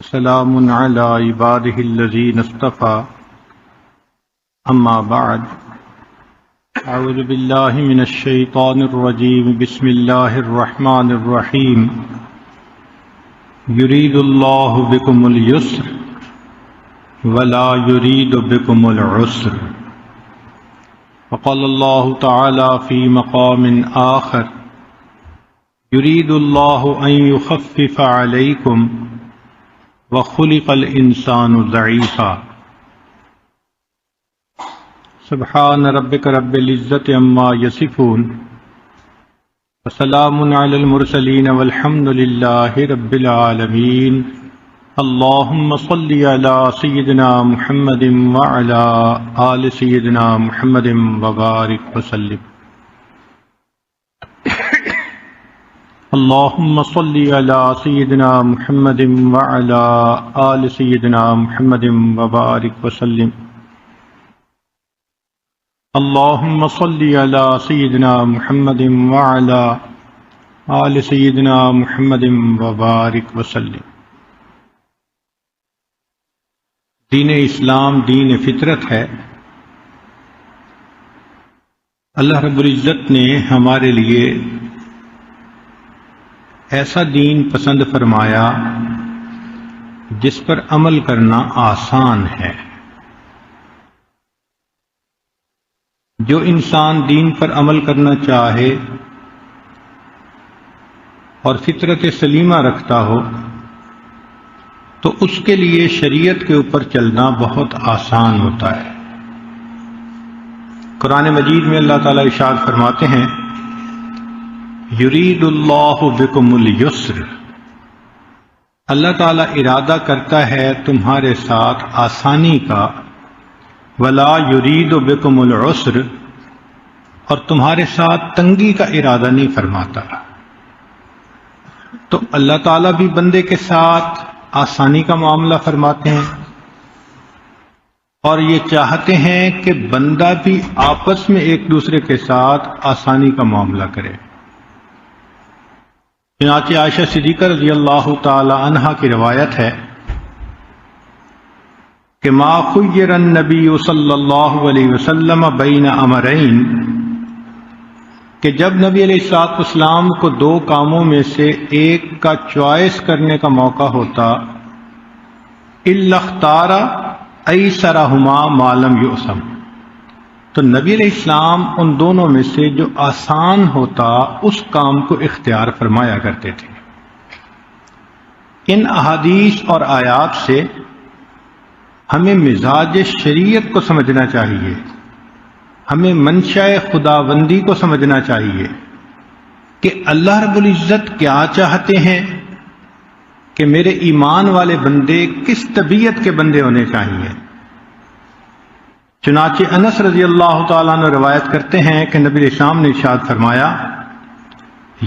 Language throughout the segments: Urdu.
سلام علی عباده الذین اصطفى اما بعد اعوذ باللہ من الشیطان الرجیم بسم اللہ الرحمن الرحیم یرید اللہ بکم اليسر ولا یرید بکم العسر وقال اللہ تعالی فی مقام آخر یرید اللہ ان یخفف علیکم وخلق الانسان ضعیفا سبحان ربک رب العزت عما یصفون وسلام علی المرسلین والحمد للہ رب العالمین اللہم صلی علی سیدنا محمد وعلی آل سیدنا محمد وبارک وسلم اللہم صلی علی سیدنا محمد وعلی آل سیدنا محمد وبارک وسلم اللہم صلی علی سیدنا محمد وعلی آل سیدنا محمد وبارک وسلم۔ دین اسلام دین فطرت ہے۔ اللہ رب العزت نے ہمارے لیے ایسا دین پسند فرمایا جس پر عمل کرنا آسان ہے۔ جو انسان دین پر عمل کرنا چاہے اور فطرت سلیمہ رکھتا ہو تو اس کے لیے شریعت کے اوپر چلنا بہت آسان ہوتا ہے۔ قرآن مجید میں اللہ تعالیٰ ارشاد فرماتے ہیں یرید اللہ بکم اليسر، اللہ تعالیٰ ارادہ کرتا ہے تمہارے ساتھ آسانی کا، ولا یرید بکم العسر، اور تمہارے ساتھ تنگی کا ارادہ نہیں فرماتا۔ تو اللہ تعالیٰ بھی بندے کے ساتھ آسانی کا معاملہ فرماتے ہیں اور یہ چاہتے ہیں کہ بندہ بھی آپس میں ایک دوسرے کے ساتھ آسانی کا معاملہ کرے۔ چنانچہ عائشہ صدیقہ رضی اللہ تعالی عنہا کی روایت ہے کہ ما خیر النبی صلی اللہ علیہ وسلم بین امرین، کہ جب نبی علیہ السلام کو دو کاموں میں سے ایک کا چوائس کرنے کا موقع ہوتا، الا اختار ایسرہما ما لم یؤثم، تو نبی علیہ السلام ان دونوں میں سے جو آسان ہوتا اس کام کو اختیار فرمایا کرتے تھے۔ ان احادیث اور آیات سے ہمیں مزاج شریعت کو سمجھنا چاہیے، ہمیں منشاء خداوندی کو سمجھنا چاہیے کہ اللہ رب العزت کیا چاہتے ہیں، کہ میرے ایمان والے بندے کس طبیعت کے بندے ہونے چاہیے۔ چنانچہ انس رضی اللہ تعالیٰ عنہ روایت کرتے ہیں کہ نبی علیہ السلام نے ارشاد فرمایا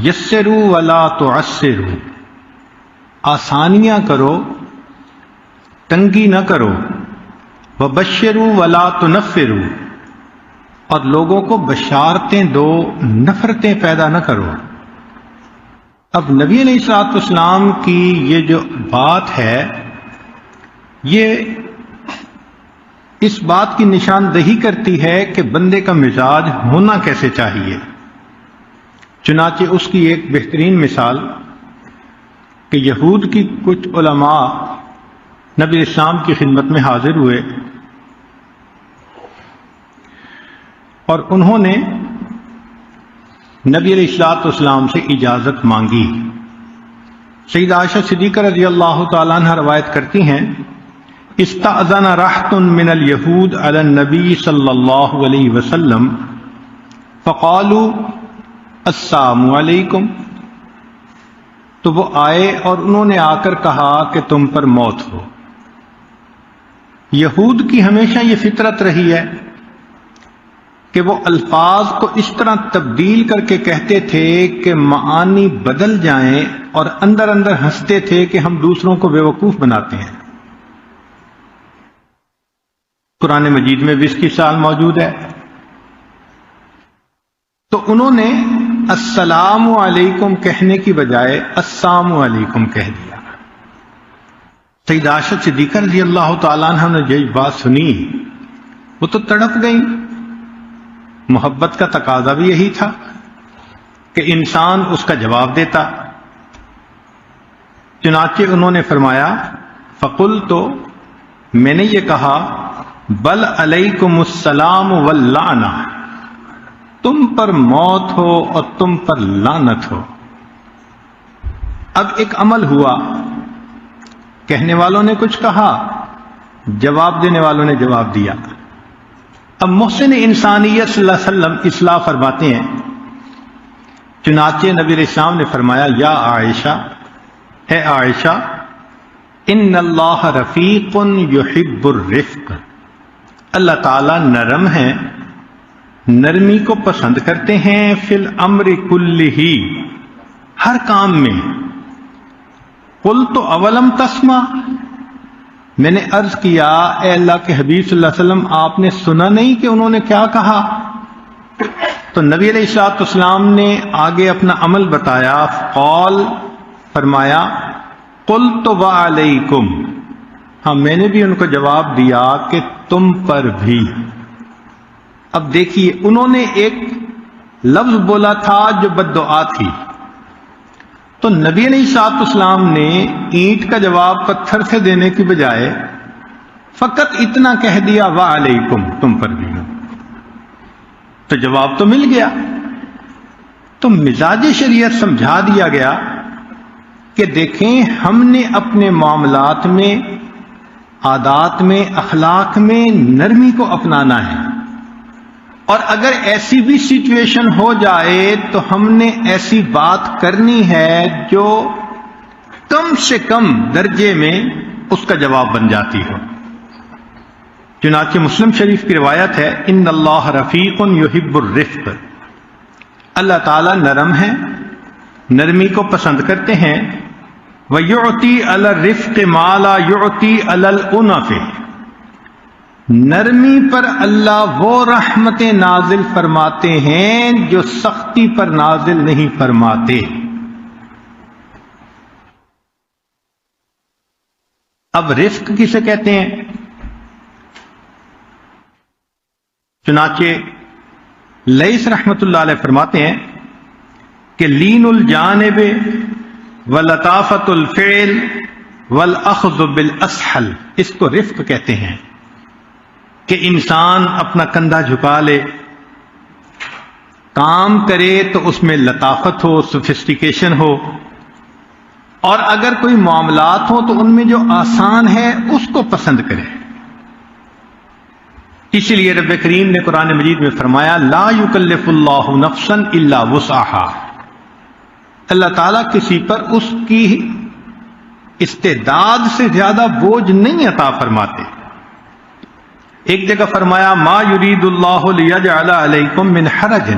یسروا ولا تعسروا، آسانیاں کرو تنگی نہ کرو، وبشروا ولا تنفروا، اور لوگوں کو بشارتیں دو نفرتیں پیدا نہ کرو۔ اب نبی علیہ الصلوۃ والسلام کی یہ جو بات ہے یہ اس بات کی نشاندہی کرتی ہے کہ بندے کا مزاج ہونا کیسے چاہیے۔ چنانچہ اس کی ایک بہترین مثال کہ یہود کی کچھ علماء نبی اسلام کی خدمت میں حاضر ہوئے اور انہوں نے نبی علیہ الصلوۃ والسلام سے اجازت مانگی۔ سیدہ عائشہ صدیقہ رضی اللہ تعالیٰ عنہ روایت کرتی ہیں استأذن رہط من الیہود علی النبی صلی اللہ علیہ وسلم فقالوا السلام علیکم، تو وہ آئے اور انہوں نے آ کر کہا کہ تم پر موت ہو۔ یہود کی ہمیشہ یہ فطرت رہی ہے کہ وہ الفاظ کو اس طرح تبدیل کر کے کہتے تھے کہ معانی بدل جائیں، اور اندر اندر ہنستے تھے کہ ہم دوسروں کو بیوقوف بناتے ہیں۔ قرآن مجید میں بھی اس کی مثال موجود ہے۔ تو انہوں نے السلام علیکم کہنے کی بجائے السلام علیکم کہہ دیا۔ سید عائشہ صدیقہ رضی اللہ تعالیٰ عنہ نے یہ بات سنی، وہ تو تڑپ گئی۔ محبت کا تقاضا بھی یہی تھا کہ انسان اس کا جواب دیتا۔ چنانچہ انہوں نے فرمایا فقلت، میں نے یہ کہا بل علیکم السلام واللعنہ، تم پر موت ہو اور تم پر لعنت ہو۔ اب ایک عمل ہوا، کہنے والوں نے کچھ کہا، جواب دینے والوں نے جواب دیا۔ اب محسن انسانیت صلی اللہ علیہ وسلم اصلاح فرماتے ہیں، چنانچہ نبی علیہ السلام نے فرمایا یا عائشہ، اے عائشہ، ان اللہ رفیق یحب الرفق، اللہ تعالی نرم ہے، نرمی کو پسند کرتے ہیں، فی الامر کلہ، ہر کام میں۔ قلت اولم تسمع، میں نے عرض کیا اے اللہ کے حبیب صلی اللہ علیہ وسلم آپ نے سنا نہیں کہ انہوں نے کیا کہا؟ تو نبی علیہ الصلوۃ والسلام نے آگے اپنا عمل بتایا، قال فرمایا قلت وعلیکم، ہاں میں نے بھی ان کو جواب دیا کہ تم پر بھی۔ اب دیکھیے انہوں نے ایک لفظ بولا تھا جو بد دعا تھی، تو نبی علیہ الصلوۃ والسلام نے اینٹ کا جواب پتھر سے دینے کی بجائے فقط اتنا کہہ دیا وعلیکم، تم پر بھی، تو جواب تو مل گیا۔ تو مزاج شریعت سمجھا دیا گیا کہ دیکھیں ہم نے اپنے معاملات میں، عادات میں، اخلاق میں نرمی کو اپنانا ہے، اور اگر ایسی بھی سچویشن ہو جائے تو ہم نے ایسی بات کرنی ہے جو کم سے کم درجے میں اس کا جواب بن جاتی ہو۔ چنانچہ مسلم شریف کی روایت ہے ان اللہ رفیق یحب الرفق، اللہ تعالی نرم ہے، نرمی کو پسند کرتے ہیں۔ وَيُعْطِي عَلَى الرِّفْقِ مَا لَا يُعْطِي عَلَى الْأُنَفِ، نرمی پر اللہ وہ رحمتیں نازل فرماتے ہیں جو سختی پر نازل نہیں فرماتے۔ اب رفق کسے کہتے ہیں؟ چنانچہ لیث رحمت اللہ علیہ فرماتے ہیں کہ لین الجانب ولطافت الفعل والاخذ بالاسحل، اس کو رفق کہتے ہیں کہ انسان اپنا کندھا جھکا لے، کام کرے تو اس میں لطافت ہو، سوفسٹیکیشن ہو، اور اگر کوئی معاملات ہو تو ان میں جو آسان ہے اس کو پسند کرے۔ اسی لیے رب کریم نے قرآن مجید میں فرمایا لا یکلف اللہ نفسا الا وسعها، اللہ تعالیٰ کسی پر اس کی استعداد سے زیادہ بوجھ نہیں عطا فرماتے۔ ایک جگہ فرمایا ما یرید اللہ لیجعل علیکم من حرج،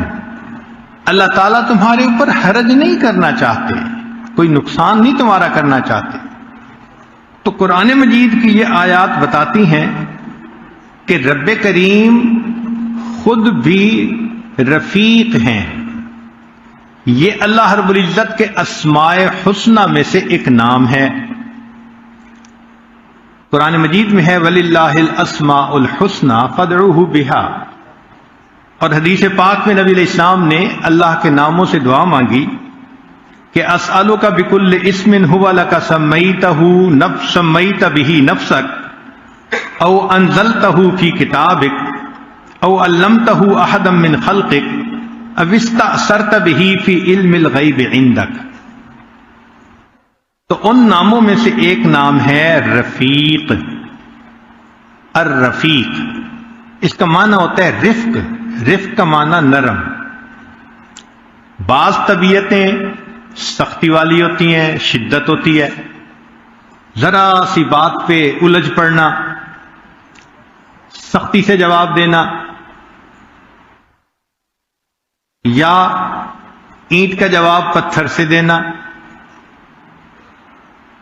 اللہ تعالیٰ تمہارے اوپر حرج نہیں کرنا چاہتے، کوئی نقصان نہیں تمہارا کرنا چاہتے۔ تو قرآن مجید کی یہ آیات بتاتی ہیں کہ رب کریم خود بھی رفیق ہیں۔ یہ اللہ رب العزت کے اسماء حسنہ میں سے ایک نام ہے۔ قرآن مجید میں ہے وَلِلَّهِ الْأَسْمَاءُ الْحُسْنَى فَادْعُوهُ بِهَا، اور حدیث پاک میں نبی علیہ السلام نے اللہ کے ناموں سے دعا مانگی کہ أَسْأَلُكَ بِكُلِّ اسْمٍ هُوَ لَكَ سَمَّيْتَهُ سَمَّيْتَ بِهِ نَفْسَكَ أَوْ أَنزَلْتَهُ فِي كِتَابِكَ أَوْ عَلَّمْتَهُ أَحَدًا مِّنْ خَلْقِكَ أَوِ اسْتَأْثَرْتَ بِهِ فِي عِلْمِ الْغَيْبِ عِندَكَ۔ تو ان ناموں میں سے ایک نام ہے رفیق، الرفیق، اس کا معنی ہوتا ہے رفق، رفق کا معنی نرم۔ بعض طبیعتیں سختی والی ہوتی ہیں، شدت ہوتی ہے، ذرا سی بات پہ الجھ پڑنا، سختی سے جواب دینا، یا اینٹ کا جواب پتھر سے دینا۔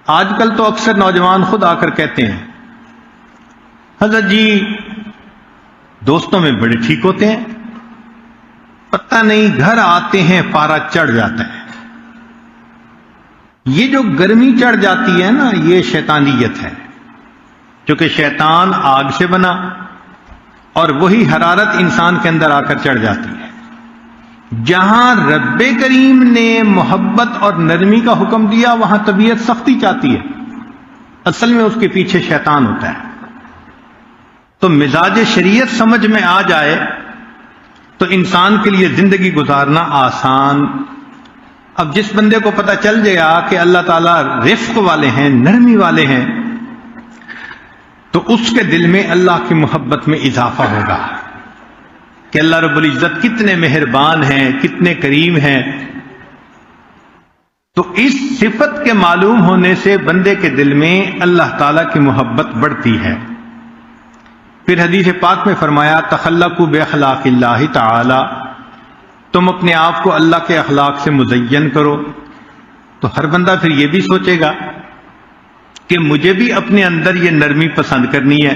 آج کل تو اکثر نوجوان خود آ کر کہتے ہیں حضرت جی دوستوں میں بڑے ٹھیک ہوتے ہیں، اور پتہ نہیں گھر آتے ہیں پارا چڑھ جاتا ہے. یہ جو گرمی چڑھ جاتی ہے نا، یہ شیطانیت ہے، کیونکہ شیطان آگ سے بنا اور وہی حرارت انسان کے اندر آ کر چڑھ جاتی ہے. جہاں رب کریم نے محبت اور نرمی کا حکم دیا وہاں طبیعت سختی چاہتی ہے، اصل میں اس کے پیچھے شیطان ہوتا ہے. تو مزاج شریعت سمجھ میں آ جائے تو انسان کے لیے زندگی گزارنا آسان. اب جس بندے کو پتہ چل جائے کہ اللہ تعالیٰ رفق والے ہیں، نرمی والے ہیں، تو اس کے دل میں اللہ کی محبت میں اضافہ ہوگا کہ اللہ رب العزت کتنے مہربان ہیں، کتنے کریم ہیں. تو اس صفت کے معلوم ہونے سے بندے کے دل میں اللہ تعالیٰ کی محبت بڑھتی ہے. پھر حدیث پاک میں فرمایا تخلقوا باخلاق اللہ تعالی، تم اپنے آپ کو اللہ کے اخلاق سے مزین کرو. تو ہر بندہ پھر یہ بھی سوچے گا کہ مجھے بھی اپنے اندر یہ نرمی پسند کرنی ہے.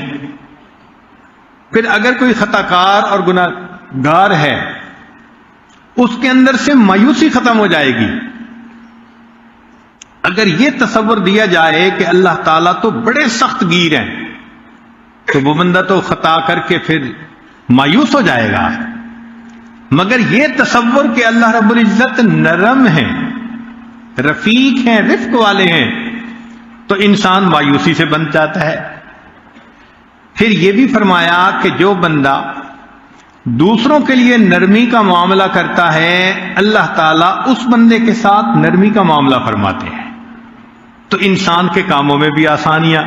پھر اگر کوئی خطا کار اور گناہ گار ہے، اس کے اندر سے مایوسی ختم ہو جائے گی. اگر یہ تصور دیا جائے کہ اللہ تعالیٰ تو بڑے سخت گیر ہیں، تو وہ بندہ تو خطا کر کے پھر مایوس ہو جائے گا. مگر یہ تصور کہ اللہ رب العزت نرم ہیں، رفیق ہیں، رفق والے ہیں، تو انسان مایوسی سے بن جاتا ہے. پھر یہ بھی فرمایا کہ جو بندہ دوسروں کے لیے نرمی کا معاملہ کرتا ہے، اللہ تعالیٰ اس بندے کے ساتھ نرمی کا معاملہ فرماتے ہیں. تو انسان کے کاموں میں بھی آسانیاں.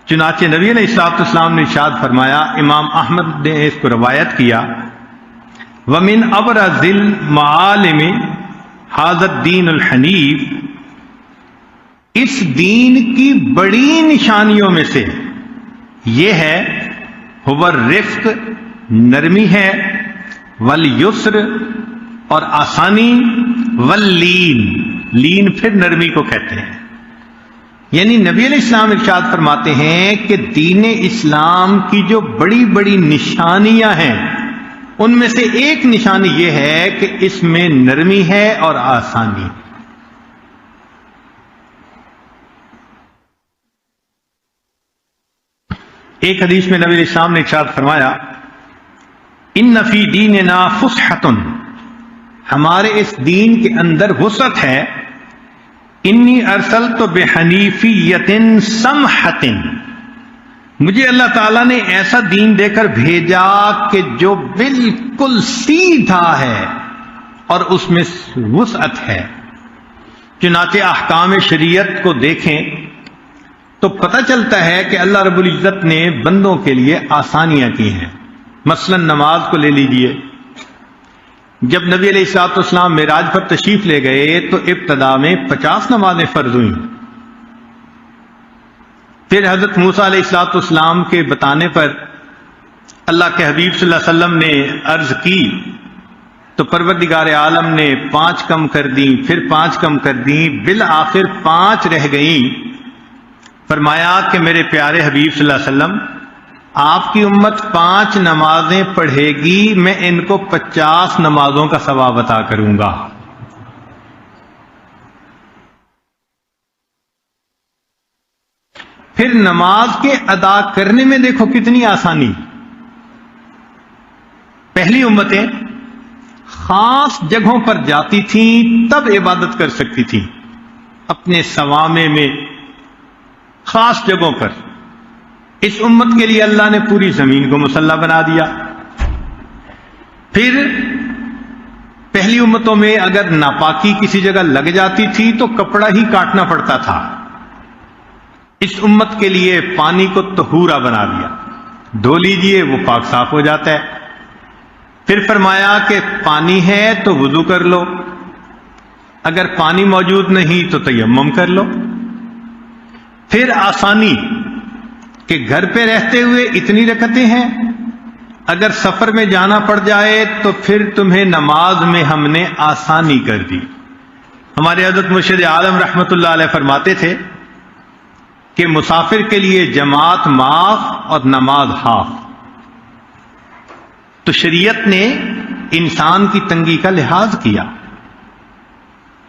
چنانچہ نبی علیہ الصلوۃ والسلام نے ارشاد فرمایا، امام احمد نے اس کو روایت کیا، وَمِنْ أَبْرَزِ الْمَعَالِمِ هَذَا الدِّينُ الْحَنِيفُ، اس دین کی بڑی نشانیوں میں سے یہ ہے هُوَ الرِّفْقُ، نرمی ہے، وَالْيُسْرُ، اور آسانی، وَاللِّينُ، لین پھر نرمی کو کہتے ہیں. یعنی نبی علیہ السلام ارشاد فرماتے ہیں کہ دین اسلام کی جو بڑی بڑی نشانیاں ہیں، ان میں سے ایک نشانی یہ ہے کہ اس میں نرمی ہے اور آسانی. ایک حدیث میں نبی علیہ السلام نے ارشاد فرمایا، ان فی دیننا فسحۃ، ہمارے اس دین کے اندر وسعت ہے. انی ارسلت بحنیفیۃ سمحۃ، مجھے اللہ تعالیٰ نے ایسا دین دے کر بھیجا کہ جو بالکل سیدھا ہے اور اس میں وسعت ہے. چنانچہ احکام شریعت کو دیکھیں تو پتہ چلتا ہے کہ اللہ رب العزت نے بندوں کے لیے آسانیاں کی ہیں. مثلا نماز کو لے لیجئے. جب نبی علیہ الصلوۃ والسلام معراج پر تشریف لے گئے تو ابتدا میں 50 نمازیں فرض ہوئیں. پھر حضرت موسیٰ علیہ الصلوۃ والسلام کے بتانے پر اللہ کے حبیب صلی اللہ علیہ وسلم نے عرض کی تو پروردگار عالم نے 5 کم کر دیں، پھر 5 کم کر دیں، بالآخر 5 رہ گئیں. فرمایا کہ میرے پیارے حبیب صلی اللہ علیہ وسلم، آپ کی امت 5 نمازیں پڑھے گی، میں ان کو 50 نمازوں کا ثواب عطا کروں گا. پھر نماز کے ادا کرنے میں دیکھو کتنی آسانی. پہلی امتیں خاص جگہوں پر جاتی تھیں تب عبادت کر سکتی تھیں، اپنے صوامع میں خاص جگہوں پر. اس امت کے لیے اللہ نے پوری زمین کو مصلی بنا دیا. پھر پہلی امتوں میں اگر ناپاکی کسی جگہ لگ جاتی تھی تو کپڑا ہی کاٹنا پڑتا تھا. اس امت کے لیے پانی کو طہورا بنا دیا، دھو لیجئے وہ پاک صاف ہو جاتا ہے. پھر فرمایا کہ پانی ہے تو وضو کر لو، اگر پانی موجود نہیں تو تیمم کر لو. پھر آسانی کہ گھر پہ رہتے ہوئے اتنی رکعتیں ہیں، اگر سفر میں جانا پڑ جائے تو پھر تمہیں نماز میں ہم نے آسانی کر دی. ہمارے حضرت مرشد عالم رحمت اللہ علیہ فرماتے تھے کہ مسافر کے لیے جماعت معاف اور نماز ہاف. تو شریعت نے انسان کی تنگی کا لحاظ کیا،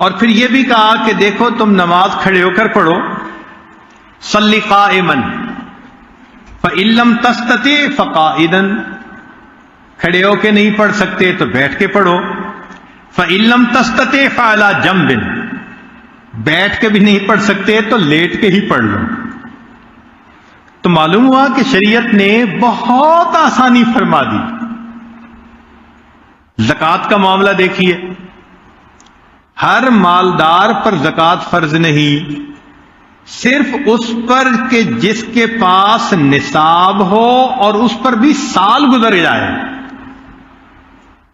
اور پھر یہ بھی کہا کہ دیکھو تم نماز کھڑے ہو کر پڑھو، صلی قائما فإن لم تستطع فقاعدا، کھڑے ہو کے نہیں پڑھ سکتے تو بیٹھ کے پڑھو، فإن لم تستطع فعلى جنب، بیٹھ کے بھی نہیں پڑھ سکتے تو لیٹ کے ہی پڑھ لو۔ تو معلوم ہوا کہ شریعت نے بہت آسانی فرما دی۔ زکوٰۃ کا معاملہ دیکھیے، ہر مالدار پر زکوٰۃ فرض نہیں، صرف اس پر کہ جس کے پاس نصاب ہو اور اس پر بھی سال گزر جائے۔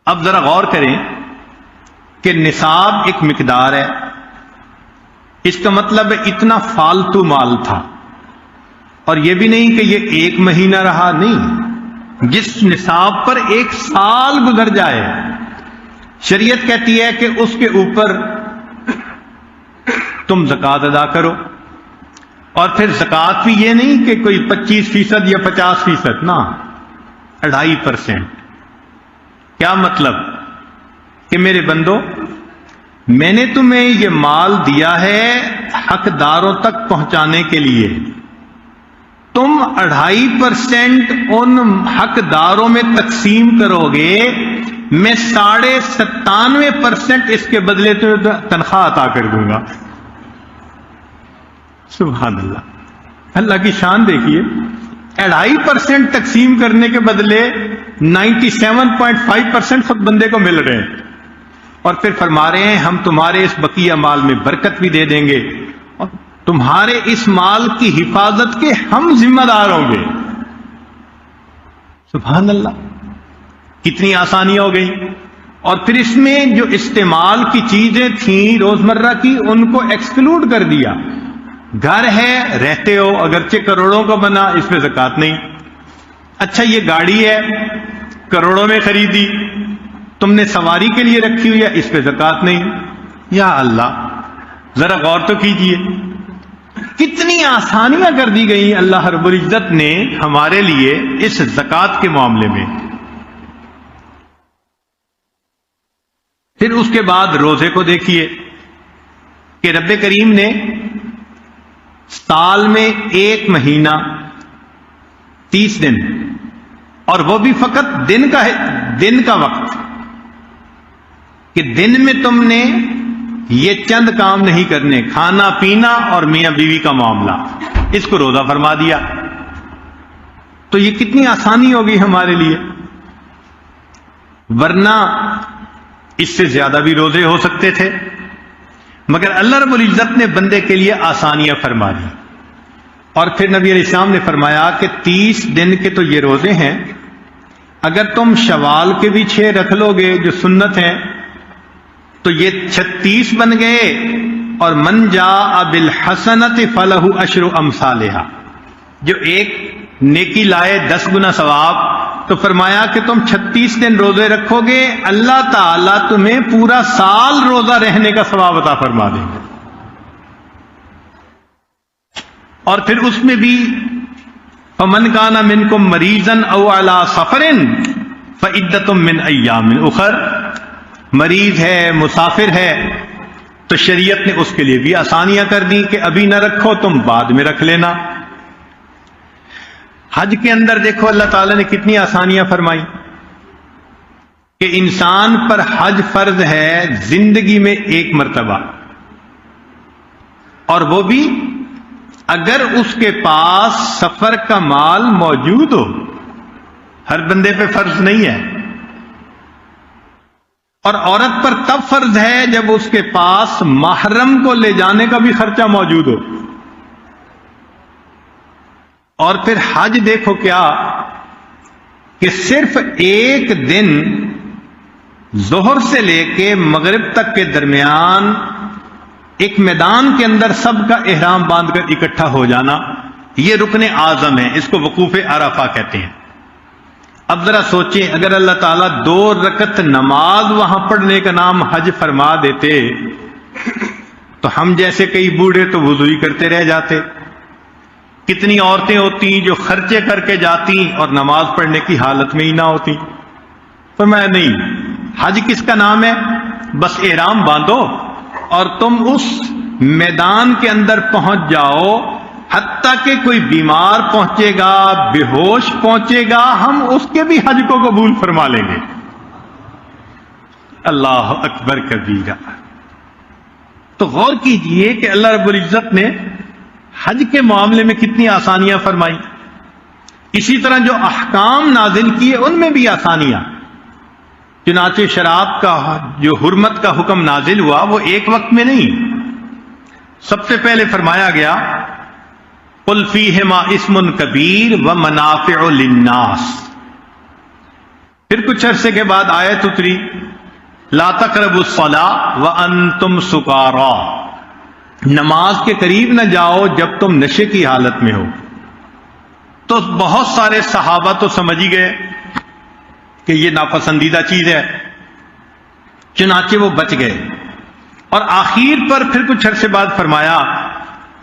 اب ذرا غور کریں کہ نصاب ایک مقدار ہے، اس کا مطلب ہے اتنا فالتو مال تھا، اور یہ بھی نہیں کہ یہ ایک مہینہ رہا، نہیں، جس نصاب پر ایک سال گزر جائے، شریعت کہتی ہے کہ اس کے اوپر تم زکوٰۃ ادا کرو۔ اور پھر زکوٰۃ بھی یہ نہیں کہ کوئی 25% یا 50%، نہ، 2.5%۔ کیا مطلب؟ کہ میرے بندو، میں نے تمہیں یہ مال دیا ہے حقداروں تک پہنچانے کے لیے، تم 2.5% ان حقداروں میں تقسیم کرو گے، میں 97.5% اس کے بدلے تو تنخواہ عطا کر دوں گا۔ سبحان اللہ، اللہ کی شان دیکھیے، 2.5% تقسیم کرنے کے بدلے 97.5% خود بندے کو مل رہے ہیں، اور پھر فرما رہے ہیں ہم تمہارے اس بقیہ مال میں برکت بھی دے دیں گے، اور تمہارے اس مال کی حفاظت کے ہم ذمہ دار ہوں گے۔ سبحان اللہ، کتنی آسانی ہو گئی۔ اور پھر اس میں جو استعمال کی چیزیں تھیں روزمرہ کی، ان کو ایکسکلوڈ کر دیا۔ گھر ہے، رہتے ہو، اگرچہ کروڑوں کا بنا، اس میں زکوٰۃ نہیں۔ اچھا یہ گاڑی ہے، کروڑوں میں خریدی، تم نے سواری کے لیے رکھی ہوئی ہے، اس پہ زکوٰۃ نہیں۔ یا اللہ، ذرا غور تو کیجئے، کتنی آسانیاں کر دی گئی اللہ رب العزت نے ہمارے لیے اس زکوٰۃ کے معاملے میں۔ پھر اس کے بعد روزے کو دیکھیے کہ رب کریم نے سال میں 1 مہینہ 30 دن، اور وہ بھی فقط دن کا وقت، کہ دن میں تم نے یہ چند کام نہیں کرنے، کھانا پینا اور میاں بیوی کا معاملہ، اس کو روزہ فرما دیا۔ تو یہ کتنی آسانی ہوگی ہمارے لیے، ورنہ اس سے زیادہ بھی روزے ہو سکتے تھے، مگر اللہ رب العزت نے بندے کے لیے آسانیاں فرما دی۔ اور پھر نبی علیہ السلام نے فرمایا کہ 30 دن کے تو یہ روزے ہیں، اگر تم شوال کے بھی 6 رکھ لو گے جو سنت ہیں تو یہ 36 بن گئے، اور من جاء بالحسنۃ فلہ عشر امثالھا، جو ایک نیکی لائے 10 گنا ثواب۔ تو فرمایا کہ تم 36 دن روزے رکھو گے، اللہ تعالیٰ تمہیں پورا سال روزہ رہنے کا ثواب عطا فرما دیں گے۔ اور پھر اس میں بھی فمن کان منکم مریضا او علی سفر فعدۃ من ایام اخر، مریض ہے، مسافر ہے، تو شریعت نے اس کے لیے بھی آسانیاں کر دی کہ ابھی نہ رکھو، تم بعد میں رکھ لینا۔ حج کے اندر دیکھو اللہ تعالیٰ نے کتنی آسانیاں فرمائی کہ انسان پر حج فرض ہے زندگی میں 1 مرتبہ، اور وہ بھی اگر اس کے پاس سفر کا مال موجود ہو، ہر بندے پہ فرض نہیں ہے۔ اور عورت پر تب فرض ہے جب اس کے پاس محرم کو لے جانے کا بھی خرچہ موجود ہو۔ اور پھر حج دیکھو کیا کہ صرف 1 دن ظہر سے لے کے مغرب تک کے درمیان ایک میدان کے اندر سب کا احرام باندھ کر اکٹھا ہو جانا، یہ رکن اعظم ہے، اس کو وقوف عرفہ کہتے ہیں۔ اب ذرا سوچیں، اگر اللہ تعالیٰ 2 رکعت نماز وہاں پڑھنے کا نام حج فرما دیتے تو ہم جیسے کئی بوڑھے تو وضو ہی کرتے رہ جاتے۔ کتنی عورتیں ہوتی جو خرچے کر کے جاتی اور نماز پڑھنے کی حالت میں ہی نہ ہوتی۔ فرمایا نہیں، حج کس کا نام ہے؟ بس احرام باندھو اور تم اس میدان کے اندر پہنچ جاؤ، حتیٰ کہ کوئی بیمار پہنچے گا، بے ہوش پہنچے گا، ہم اس کے بھی حج کو قبول فرما لیں گے۔ اللہ اکبر کبیرہ۔ تو غور کیجئے کہ اللہ رب العزت نے حج کے معاملے میں کتنی آسانیاں فرمائی، اسی طرح جو احکام نازل کیے ان میں بھی آسانیاں۔ چنانچہ شراب کا جو حرمت کا حکم نازل ہوا وہ ایک وقت میں نہیں، سب سے پہلے فرمایا گیا قل فیہما اسم کبیر ومنافع للناس، پھر کچھ عرصے کے بعد آیت اتری لا تقربوا الصلاۃ وانتم سکارا، نماز کے قریب نہ جاؤ جب تم نشے کی حالت میں ہو۔ تو بہت سارے صحابہ تو سمجھ ہی گئے کہ یہ ناپسندیدہ چیز ہے، چنانچہ وہ بچ گئے، اور آخر پر پھر کچھ عرصے بعد فرمایا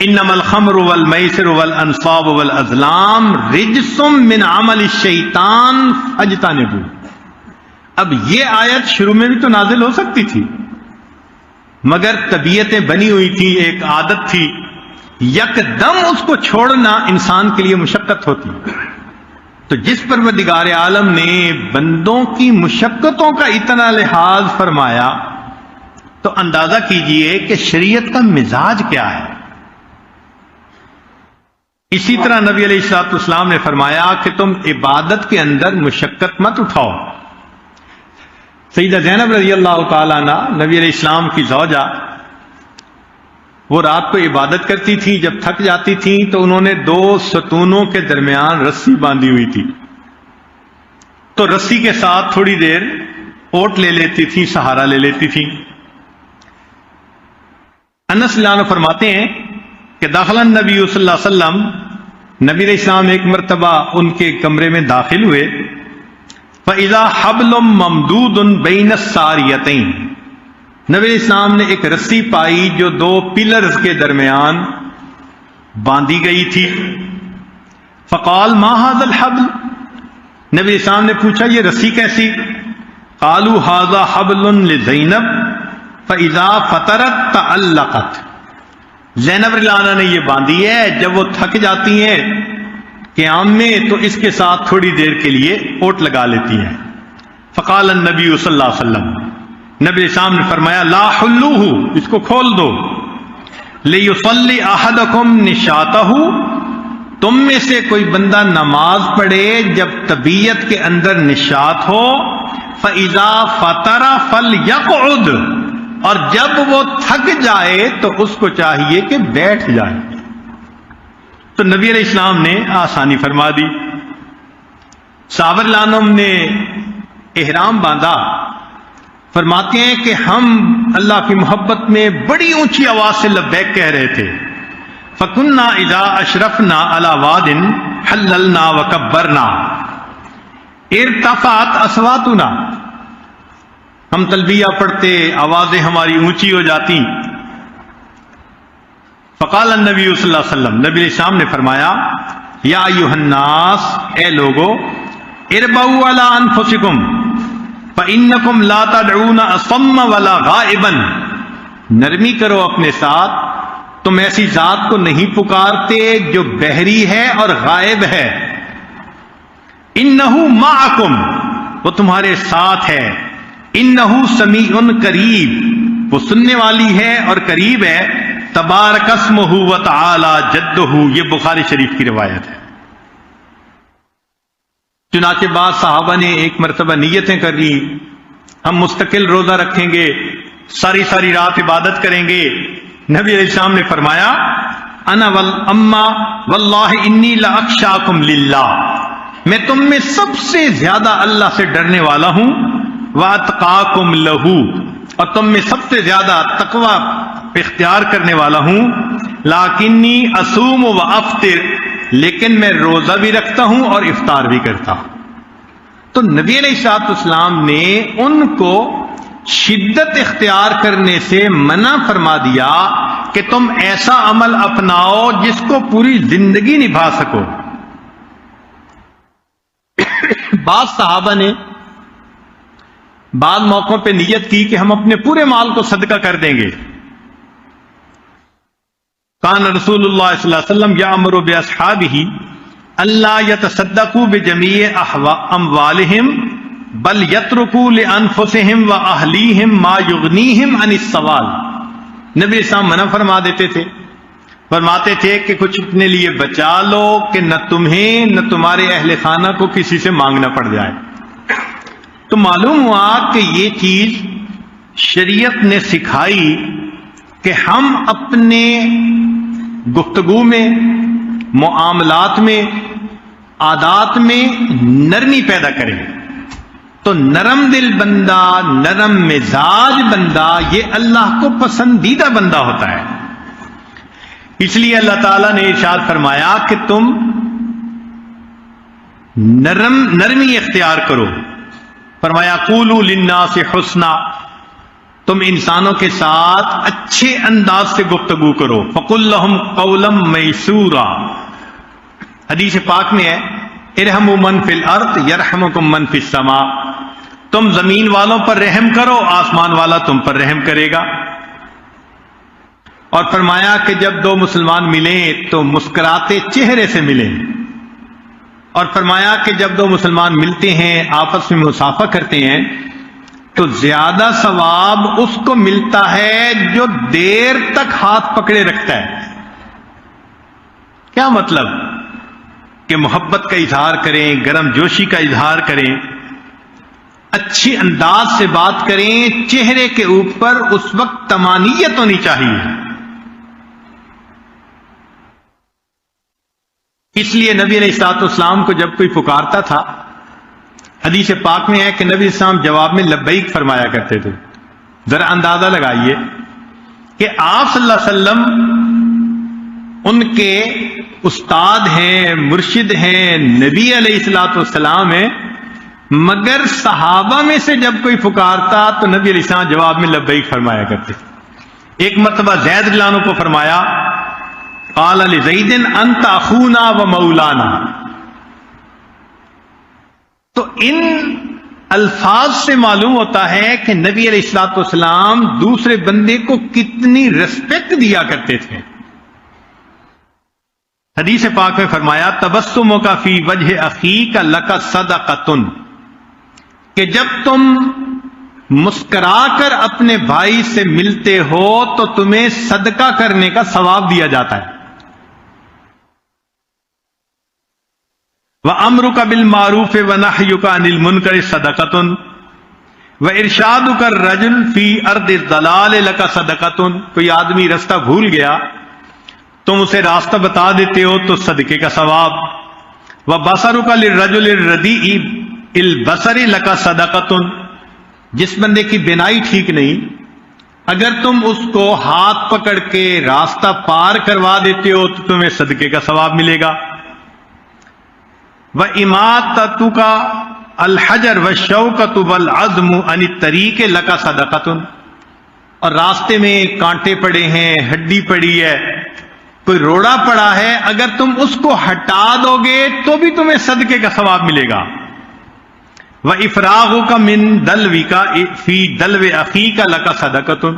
انما الخمر والمیسر والانصاب والازلام رجس من عمل الشیطان فاجتنبوہ۔ اب یہ آیت شروع میں بھی تو نازل ہو سکتی تھی، مگر طبیعتیں بنی ہوئی تھی، ایک عادت تھی، یکدم اس کو چھوڑنا انسان کے لیے مشقت ہوتی۔ تو جس پروردگار عالم نے بندوں کی مشقتوں کا اتنا لحاظ فرمایا تو اندازہ کیجئے کہ شریعت کا مزاج کیا ہے۔ اسی طرح نبی علیہ الصلوۃ والسلام نے فرمایا کہ تم عبادت کے اندر مشقت مت اٹھاؤ۔ سیدہ زینب رضی اللہ تعالیٰ عنہ نبی علیہ السلام کی زوجہ، وہ رات کو عبادت کرتی تھی، جب تھک جاتی تھی تو انہوں نے 2 ستونوں کے درمیان رسی باندھی ہوئی تھی، تو رسی کے ساتھ تھوڑی دیر اوٹ لے لیتی تھی، سہارا لے لیتی تھی۔ انس رضی اللہ عنہ فرماتے ہیں کہ داخل النبی صلی اللہ علیہ وسلم، نبی علیہ السلام ایک مرتبہ ان کے کمرے میں داخل ہوئے، فَإِذَا حَبْلٌ مَمْدُودٌ بَيْنَ السَّارِيَتَيْنِ، نبی علیہ السلام نے ایک رسی پائی جو 2 پلرز کے درمیان باندھی گئی تھی۔ فقال ما هذا الحبل، نبی علیہ السلام نے پوچھا یہ رسی کیسی؟ قالوا هذا حبل لزینب فاذا فطرت تعلقت، زینب رضی اللہ عنہا نے یہ باندھی ہے، جب وہ تھک جاتی ہیں قیام میں تو اس کے ساتھ تھوڑی دیر کے لیے اوٹ لگا لیتی ہیں۔ فقال النبی صلی اللہ علیہ وسلم، نبی السلام نے فرمایا لا حلوہ، اس کو کھول دو، لیصلی احدکم نشاطہ، تم میں سے کوئی بندہ نماز پڑھے جب طبیعت کے اندر نشاط ہو، فاذا فطر فلیقعد، اور جب وہ تھک جائے تو اس کو چاہیے کہ بیٹھ جائے۔ تو نبی علیہ السلام نے آسانی فرما دی۔ صحابہ رضی اللہ عنہم نے احرام باندھا، فرماتے ہیں کہ ہم اللہ کی محبت میں بڑی اونچی آواز سے لبیک کہہ رہے تھے۔ فَكُنَّا إِذَا أَشْرَفْنَا عَلَى وَادٍ حَلَّلْنَا وَكَبَّرْنَا ارتفعت اصواتنا، ہم تلبیہ پڑھتے، آوازیں ہماری اونچی ہو جاتی۔ فقال النبی صلی اللہ علیہ وسلم، نبی علیہ السلام نے فرمایا یا ایھا الناس، اے لوگو، اربعوا علی انفسکم فانکم لا تدعون اصم ولا غائبا، نرمی کرو اپنے ساتھ، تم ایسی ذات کو نہیں پکارتے جو بحری ہے اور غائب ہے، انہ معکم، وہ تمہارے ساتھ ہے، انہ سمیع قریب، وہ سننے والی ہے اور قریب ہے، تبارک اسمہ و تعالی جدہ، یہ بخاری شریف کی روایت ہے۔ چنانچہ بعض صحابہ نے ایک مرتبہ نیتیں کر لی، ہم مستقل روزہ رکھیں گے، ساری ساری رات عبادت کریں گے۔ نبی علیہ السلام نے فرمایا انا والاما واللہ انی لاخشاکم للہ، میں تم میں سب سے زیادہ اللہ سے ڈرنے والا ہوں، واتقاکم لہو، اور تم میں سب سے زیادہ تقوی اختیار کرنے والا ہوں، لیکنی اصوم و افطر، لیکن میں روزہ بھی رکھتا ہوں اور افطار بھی کرتا ہوں۔ تو نبی علیہ الصلوۃ والسلام نے ان کو شدت اختیار کرنے سے منع فرما دیا کہ تم ایسا عمل اپناؤ جس کو پوری زندگی نبھا سکو۔ بعض صحابہ نے بعض موقعوں پہ نیت کی کہ ہم اپنے پورے مال کو صدقہ کر دیں گے. کان رسول اللہ صلی اللہ علیہ وسلم یامر باصحابہ الا یتصدقوا بجمیع اموالہم بل یترکوا لانفسہم واہلیہم ما یغنیہم عن السوال. نبی اسلام منع فرما دیتے تھے، فرماتے تھے کہ کچھ اپنے لیے بچا لو کہ نہ تمہیں نہ تمہارے اہل خانہ کو کسی سے مانگنا پڑ جائے. تو معلوم ہوا کہ یہ چیز شریعت نے سکھائی کہ ہم اپنے گفتگو میں، معاملات میں، عادات میں نرمی پیدا کریں. تو نرم دل بندہ، نرم مزاج بندہ، یہ اللہ کو پسندیدہ بندہ ہوتا ہے. اس لیے اللہ تعالیٰ نے ارشاد فرمایا کہ تم نرمی اختیار کرو. فرمایا قولوا للناس حسنا، تم انسانوں کے ساتھ اچھے انداز سے گفتگو کرو. فقل لهم قولا میسورا. حدیث پاک میں ہے ارحموا من فی الارض یرحمکم من فی السماء. تم زمین والوں پر رحم کرو، آسمان والا تم پر رحم کرے گا. اور فرمایا کہ جب دو مسلمان ملیں تو مسکراتے چہرے سے ملیں. اور فرمایا کہ جب دو مسلمان ملتے ہیں، آپس میں مصافحہ کرتے ہیں، تو زیادہ ثواب اس کو ملتا ہے جو دیر تک ہاتھ پکڑے رکھتا ہے. کیا مطلب؟ کہ محبت کا اظہار کریں، گرم جوشی کا اظہار کریں، اچھی انداز سے بات کریں، چہرے کے اوپر اس وقت طمانینت ہونی چاہیے. اس لیے نبی علیہ الصلوۃ والسلام کو جب کوئی پکارتا تھا، حدیث پاک میں ہے کہ نبی السلام جواب میں لبیک فرمایا کرتے تھے. ذرا اندازہ لگائیے کہ آپ صلی اللہ علیہ وسلم ان کے استاد ہیں، مرشد ہیں، نبی علیہ الصلوۃ والسلام ہیں، مگر صحابہ میں سے جب کوئی پکارتا تو نبی علیہ السلام جواب میں لبیک فرمایا کرتے. ایک مرتبہ زید رضی اللہ عنہ کو فرمایا قال لزید انت اخونا و مولانا. تو ان الفاظ سے معلوم ہوتا ہے کہ نبی علیہ الصلوۃ والسلام دوسرے بندے کو کتنی ریسپیکٹ دیا کرتے تھے. حدیث پاک میں فرمایا تبسمک فی وجہ اخیک لک صدقۃ، کہ جب تم مسکرا کر اپنے بھائی سے ملتے ہو تو تمہیں صدقہ کرنے کا ثواب دیا جاتا ہے. وَأَمْرُكَ بِالْمَعْرُوفِ وَنَحْيُكَ عَنِ الْمُنْكَرِ صَدَقَةٌ وَإِرْشَادُكَ الرَّجُلِ فِي أَرْضِ الضَّلَالِ لَكَ صَدَقَةٌ. کوئی آدمی رستہ بھول گیا، تم اسے راستہ بتا دیتے ہو تو صدقے کا ثواب. وَبَصَرُكَ لِلرَّجُلِ الرَّدِيءِ الْبَصَرِ لَكَ صَدَقَةٌ. جس بندے کی بینائی ٹھیک نہیں، اگر تم اس کو ہاتھ پکڑ کے راستہ پار کروا دیتے ہو تو تمہیں صدقے کا ثواب ملے گا. وَإِمَاتَتُكَ الْحَجَرُ وَالشَّوْكَةُ وَالْعَظْمُ عَنِ الطَّرِيقِ لَكَ صَدَقَةٌ. اور راستے میں کانٹے پڑے ہیں، ہڈی پڑی ہے، کوئی روڑا پڑا ہے، اگر تم اس کو ہٹا دو گے تو بھی تمہیں صدقے کا ثواب ملے گا. وَإِفْرَاغُكَ مِن دَلْوِكَ فِي دَلْوِ أَخِيكَ لَكَ صَدَقَةٌ.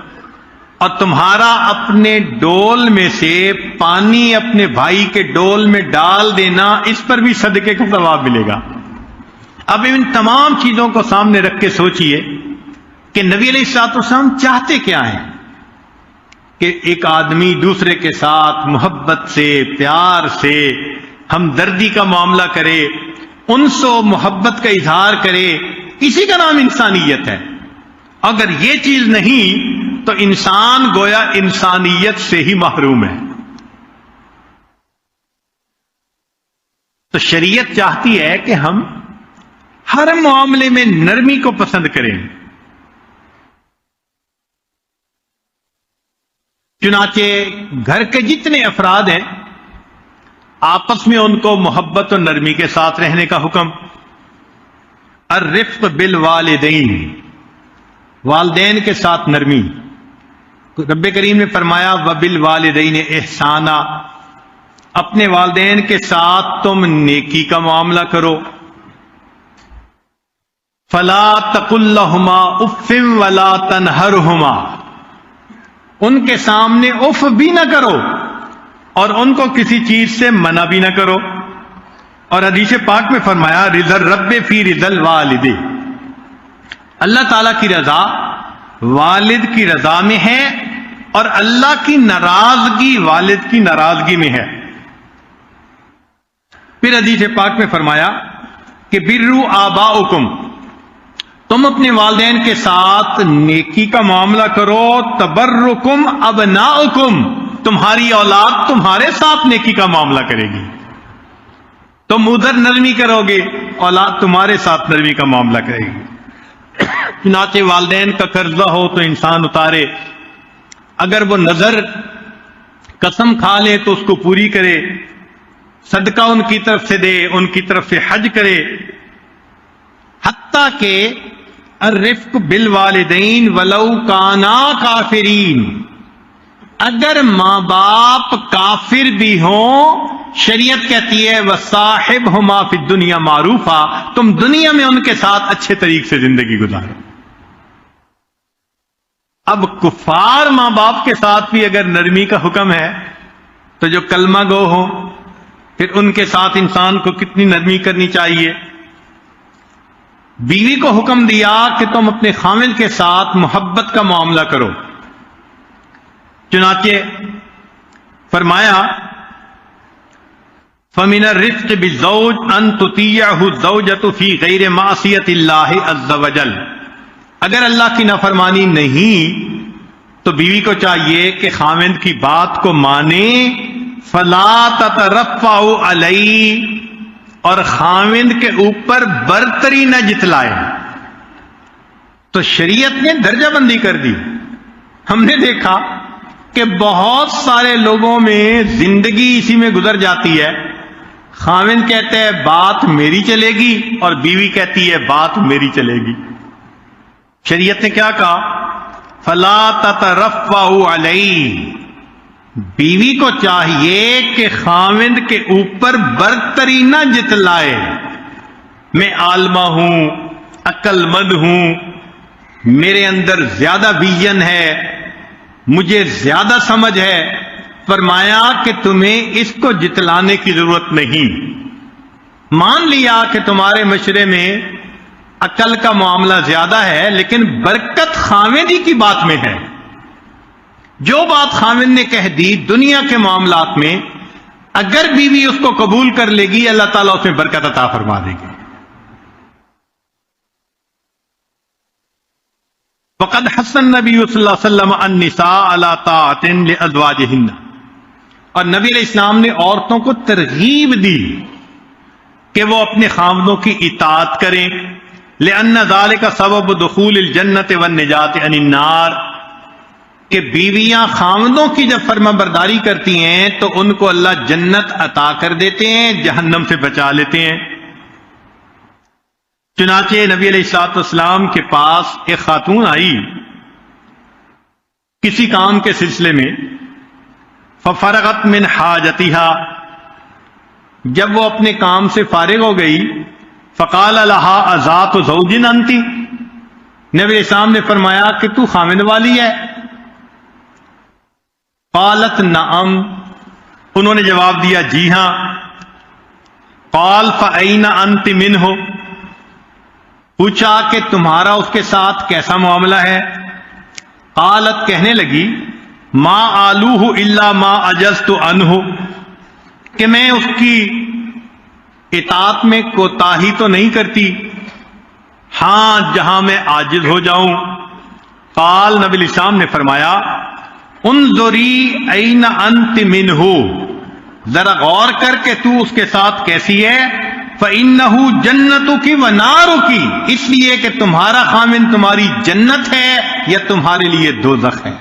اور تمہارا اپنے ڈول میں سے پانی اپنے بھائی کے ڈول میں ڈال دینا، اس پر بھی صدقے کا ثواب ملے گا. اب ان تمام چیزوں کو سامنے رکھ کے سوچئے کہ نبی علیہ الصلوۃ والسلام چاہتے کیا ہیں کہ ایک آدمی دوسرے کے ساتھ محبت سے، پیار سے، ہمدردی کا معاملہ کرے، انس و محبت کا اظہار کرے. اسی کا نام انسانیت ہے. اگر یہ چیز نہیں تو انسان گویا انسانیت سے ہی محروم ہے. تو شریعت چاہتی ہے کہ ہم ہر معاملے میں نرمی کو پسند کریں. چنانچہ گھر کے جتنے افراد ہیں آپس میں ان کو محبت اور نرمی کے ساتھ رہنے کا حکم. الرفق بالوالدین، والدین کے ساتھ نرمی. رب کریم نے فرمایا وَبِالْوَالِدَيْنِ احسانا، اپنے والدین کے ساتھ تم نیکی کا معاملہ کرو. فلا تقل لهما اف ولا تنهرهما، ان کے سامنے اف بھی نہ کرو اور ان کو کسی چیز سے منع بھی نہ کرو۔ اور حدیث پاک میں فرمایا رضا الرب فی رضا الوالد، اللہ تعالیٰ کی رضا والد کی رضا میں ہے اور اللہ کی ناراضگی والد کی ناراضگی میں ہے۔ پھر حدیث پاک میں فرمایا کہ بروا آباؤکم، تم اپنے والدین کے ساتھ نیکی کا معاملہ کرو، تبرکم ابناؤکم، تمہاری اولاد تمہارے ساتھ نیکی کا معاملہ کرے گی۔ تم ادھر نرمی کرو گے، اولاد تمہارے ساتھ نرمی کا معاملہ کرے گی۔ چنانچہ والدین کا قرضہ ہو تو انسان اتارے، اگر وہ نظر قسم کھا لے تو اس کو پوری کرے، صدقہ ان کی طرف سے دے، ان کی طرف سے حج کرے، حتیٰ کہ الرفق بالوالدین ولو کانا کافرین، اگر ماں باپ کافر بھی ہوں شریعت کہتی ہے وصاحبہما فی الدنیا معروفا، تم دنیا میں ان کے ساتھ اچھے طریق سے زندگی گزارو۔ اب کفار ماں باپ کے ساتھ بھی اگر نرمی کا حکم ہے تو جو کلمہ گو ہو پھر ان کے ساتھ انسان کو کتنی نرمی کرنی چاہیے۔ بیوی کو حکم دیا کہ تم اپنے خاوند کے ساتھ محبت کا معاملہ کرو، چنانچہ فرمایا فَمِنَ الرِّفْقِ بِالزَّوْجِ أَن تُطِيعَهُ الزَّوْجَةُ فِي غَيْرِ مَعْصِيَةِ اللَّهِ عَزَّ وَجَلَّ، اگر اللہ کی نافرمانی نہیں تو بیوی کو چاہیے کہ خاوند کی بات کو مانے، فَلَا تَتَرَفَّعُ عَلَيْهِ، اور خاوند کے اوپر برتری نہ جتلائے۔ تو شریعت نے درجہ بندی کر دی۔ ہم نے دیکھا کہ بہت سارے لوگوں میں زندگی اسی میں گزر جاتی ہے، خاوند کہتے ہیں بات میری چلے گی اور بیوی کہتی ہے بات میری چلے گی۔ شریعت نے کیا کہا؟ فَلَا تَتَرَفَّعُ عَلَيْهِ، بیوی کو چاہیے کہ خاوند کے اوپر برتری نہ جتلائے، میں عالمہ ہوں، عقل مند ہوں، میرے اندر زیادہ ویژن ہے، مجھے زیادہ سمجھ ہے۔ فرمایا کہ تمہیں اس کو جتلانے کی ضرورت نہیں، مان لیا کہ تمہارے مشورے میں عقل کا معاملہ زیادہ ہے لیکن برکت خاوند ہی کی بات میں ہے۔ جو بات خاوند نے کہہ دی دنیا کے معاملات میں، اگر بیوی اس کو قبول کر لے گی اللہ تعالیٰ اس میں برکت عطا فرما دے گی۔ وقد حث النبی صلی اللہ علیہ وسلم النساء علی طاعۃ لازواجہن، اور نبی علیہ السلام نے عورتوں کو ترغیب دی کہ وہ اپنے خاوندوں کی اطاعت کریں، لأن ذلك سبب دخول الجنت والنجات عن النار، کہ بیویاں خاوندوں کی جب فرما برداری کرتی ہیں تو ان کو اللہ جنت عطا کر دیتے ہیں، جہنم سے بچا لیتے ہیں۔ چنانچہ نبی علیہ الصلوۃ والسلام کے پاس ایک خاتون آئی کسی کام کے سلسلے میں، ففرغت من حاجتها، جب وہ اپنے کام سے فارغ ہو گئی، فقال لها اذات زوج انت، نبی علیہ السلام نے فرمایا کہ تو خاوند والی ہے؟ قالت نعم، انہوں نے جواب دیا جی ہاں۔ قال فأین انت منہ، پوچھا کہ تمہارا اس کے ساتھ کیسا معاملہ ہے؟ قالت، کہنے لگی ما آلوہ الا ما عجزت عنہ، کہ میں اس کی اطاعت میں کوتاہی تو نہیں کرتی، ہاں جہاں میں عاجز ہو جاؤں۔ قال، نبی علیہ السلام نے فرمایا انظری این انت منہ، ذرا غور کر کے تو اس کے ساتھ کیسی ہے۔ فإنہ جنتک ونارک، اس لیے کہ تمہارا خاوند تمہاری جنت ہے یا تمہارے لیے دوزخ ہے۔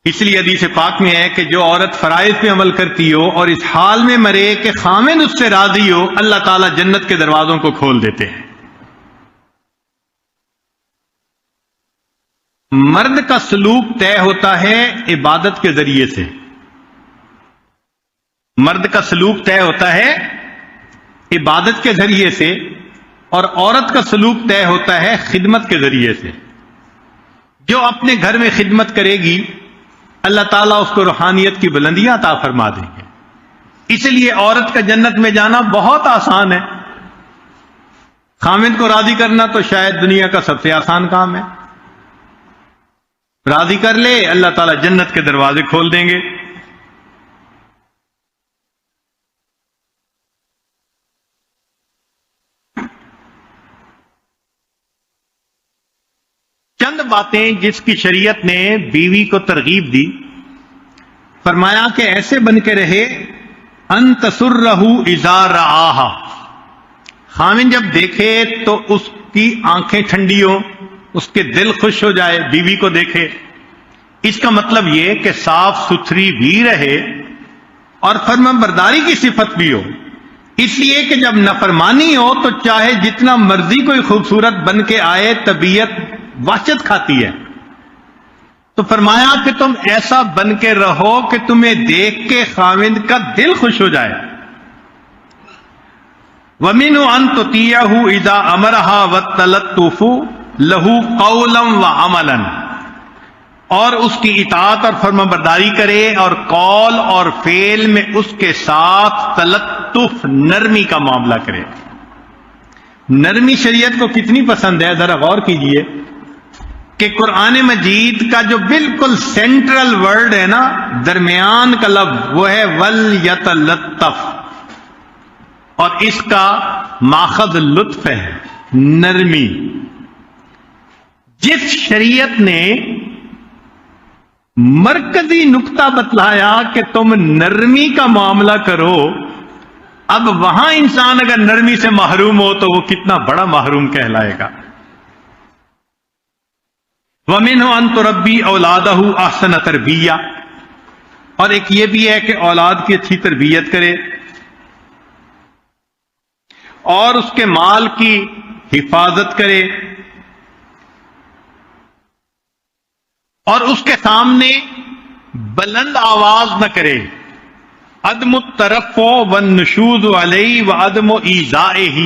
اس لیے حدیث پاک میں ہے کہ جو عورت فرائض پہ عمل کرتی ہو اور اس حال میں مرے کہ خاوند اس سے راضی ہو، اللہ تعالیٰ جنت کے دروازوں کو کھول دیتے ہیں۔ مرد کا سلوک طے ہوتا ہے عبادت کے ذریعے سے، مرد کا سلوک طے ہوتا ہے عبادت کے ذریعے سے، اور عورت کا سلوک طے ہوتا ہے خدمت کے ذریعے سے. جو اپنے گھر میں خدمت کرے گی اللہ تعالیٰ اس کو روحانیت کی بلندیاں عطا فرما دیں گے. اس لیے عورت کا جنت میں جانا بہت آسان ہے. خامند کو راضی کرنا تو شاید دنیا کا سب سے آسان کام ہے. راضی کر لے اللہ تعالیٰ جنت کے دروازے کھول دیں گے. چند باتیں جس کی شریعت نے بیوی کو ترغیب دی. فرمایا کہ ایسے بن کے رہے ان تسرہ اذا رآہا، خامن جب دیکھے تو اس کی آنکھیں ٹھنڈی ہوں، اس کے دل خوش ہو جائے بیوی کو دیکھے. اس کا مطلب یہ کہ صاف ستھری بھی رہے اور فرما برداری کی صفت بھی ہو. اس لیے کہ جب نافرمانی ہو تو چاہے جتنا مرضی کوئی خوبصورت بن کے آئے طبیعت وحشت کھاتی ہے. تو فرمایا کہ تم ایسا بن کے رہو کہ تمہیں دیکھ کے خاوند کا دل خوش ہو جائے. وَمِنْهُ أَن تُطِيعَهُ إِذَا أَمَرَهَا وَالتَّلَطُّفُ لَهُ قَوْلًا وَعَمَلًا، اور اس کی اطاعت اور فرما برداری کرے اور قول اور فعل میں اس کے ساتھ تلطف نرمی کا معاملہ کرے. نرمی شریعت کو کتنی پسند ہے، ذرا غور کیجئے کہ قرآن مجید کا جو بالکل سینٹرل ورڈ ہے نا، درمیان کا لفظ، وہ ہے وَلْيَتَلَطَّفْ، اور اس کا ماخذ لطف ہے، نرمی. جس شریعت نے مرکزی نقطہ بتلایا کہ تم نرمی کا معاملہ کرو، اب وہاں انسان اگر نرمی سے محروم ہو تو وہ کتنا بڑا محروم کہلائے گا. وَمِنْهُ أَن تُرَبِّي أَوْلَادَهُ أَحْسَنَ تَرْبِيَّةٍ، اور ایک یہ بھی ہے کہ اولاد کی اچھی تربیت کرے اور اس کے مال کی حفاظت کرے اور اس کے سامنے بلند آواز نہ کرے. عدم الترفع والنشوز علیہ وعدم ایذائہ،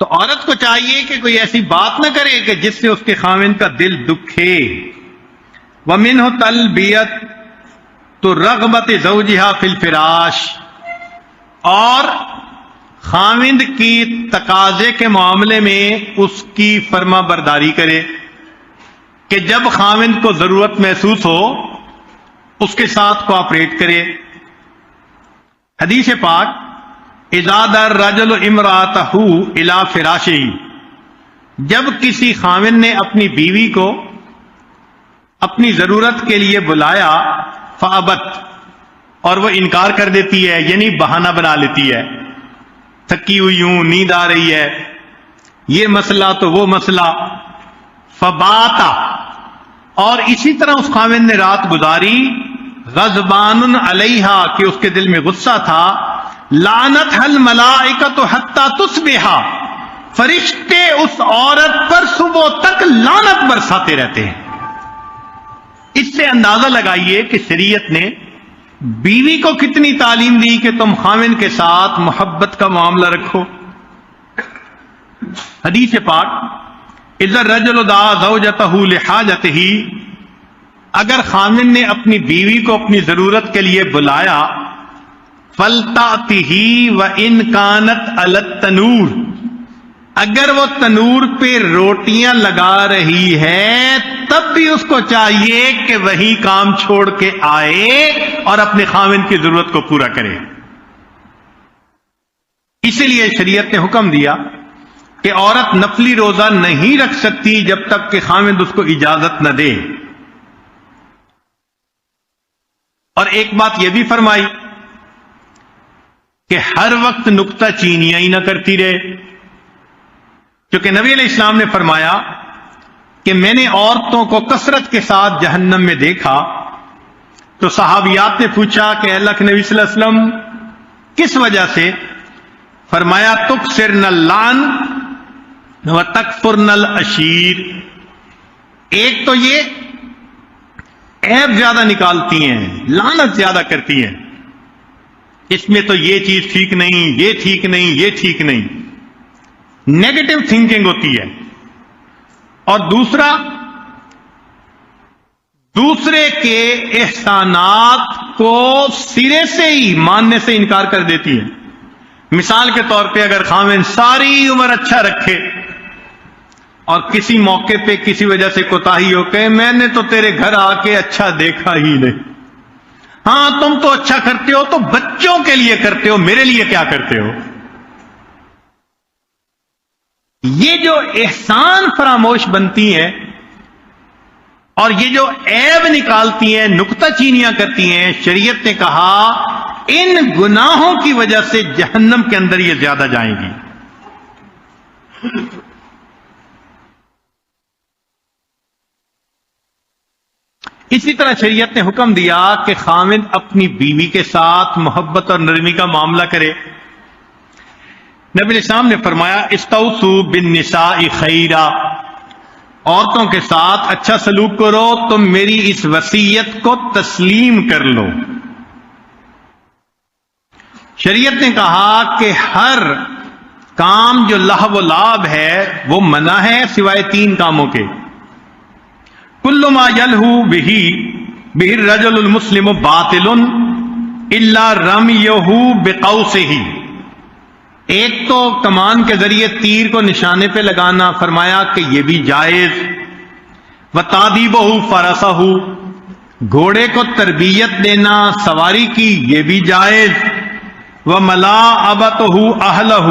تو عورت کو چاہیے کہ کوئی ایسی بات نہ کرے کہ جس سے اس کے خاوند کا دل دکھے. وَمِنْهُ تَلْبِیَةُ رَغْبَةِ زَوْجِهَا فِی الْفِرَاشِ، اور خاوند کی تقاضے کے معاملے میں اس کی فرما برداری کرے کہ جب خاوند کو ضرورت محسوس ہو اس کے ساتھ کوآپریٹ کرے. حدیث پاک اذا دار الرجل امرأته الى فراشہ، جب کسی خاوند نے اپنی بیوی کو اپنی ضرورت کے لیے بلایا، فابت، اور وہ انکار کر دیتی ہے، یعنی بہانہ بنا لیتی ہے، تھکی ہوئی ہوں، نیند آ رہی ہے، یہ مسئلہ تو وہ مسئلہ، فباتا، اور اسی طرح اس خاوند نے رات گزاری، غضبان علیہا، کہ اس کے دل میں غصہ تھا، لعنت الملائکۃ حتی تصبح، فرشتے اس عورت پر صبح تک لعنت برساتے رہتے ہیں. اس سے اندازہ لگائیے کہ شریعت نے بیوی کو کتنی تعلیم دی کہ تم خاوند کے ساتھ محبت کا معاملہ رکھو. حدیث پاک اذا الرجل دعا زوجته لحاجته، اگر خاوند نے اپنی بیوی کو اپنی ضرورت کے لیے بلایا، فلتأتہ وإن کانت علی التنور، اگر وہ تنور پہ روٹیاں لگا رہی ہے تب بھی اس کو چاہیے کہ وہی کام چھوڑ کے آئے اور اپنے خاوند کی ضرورت کو پورا کرے. اسی لیے شریعت نے حکم دیا کہ عورت نفلی روزہ نہیں رکھ سکتی جب تک کہ خاوند اس کو اجازت نہ دے. اور ایک بات یہ بھی فرمائی کہ ہر وقت نکتہ چینیاں ہی نہ کرتی رہے، کیونکہ نبی علیہ السلام نے فرمایا کہ میں نے عورتوں کو کثرت کے ساتھ جہنم میں دیکھا. تو صحابیات نے پوچھا کہ اللہ کے نبی صلی اللہ علیہ وسلم کس وجہ سے؟ فرمایا تکثرن اللعن وتکفرن العشیر، ایک تو یہ عیب زیادہ نکالتی ہیں، لعنت زیادہ کرتی ہیں، اس میں تو یہ چیز ٹھیک نہیں، یہ ٹھیک نہیں، یہ ٹھیک نہیں. نیگیٹو تھنکنگ ہوتی ہے، اور دوسرا دوسرے کے احسانات کو سرے سے ہی ماننے سے انکار کر دیتی ہے۔ مثال کے طور پہ اگر خاوند ساری عمر اچھا رکھے اور کسی موقع پہ کسی وجہ سے کوتاہی ہو کہ میں نے تو تیرے گھر آ کے اچھا دیکھا ہی نہیں، ہاں تم تو اچھا کرتے ہو تو بچوں کے لیے کرتے ہو، میرے لیے کیا کرتے ہو؟ یہ جو احسان فراموش بنتی ہیں اور یہ جو عیب نکالتی ہیں، نکتہ چینیاں کرتی ہیں، شریعت نے کہا ان گناہوں کی وجہ سے جہنم کے اندر یہ زیادہ جائیں گی۔ اسی طرح شریعت نے حکم دیا کہ خاوند اپنی بیوی کے ساتھ محبت اور نرمی کا معاملہ کرے۔ نبی علیہ السلام نے فرمایا استوصوا بالنساء خیرا، عورتوں کے ساتھ اچھا سلوک کرو، تم میری اس وصیت کو تسلیم کر لو۔ شریعت نے کہا کہ ہر کام جو لہو و لعب ہے وہ منع ہے سوائے 3 کاموں کے۔ کل ما یلہو بہ الرجل المسلم باطل الا رمیہ بقوسہ، ایک تو کمان کے ذریعے تیر کو نشانے پہ لگانا، فرمایا کہ یہ بھی جائز، وتادیبہ فرسہ، گھوڑے کو تربیت دینا سواری کی یہ بھی جائز، وملاعبتہ اہلہ،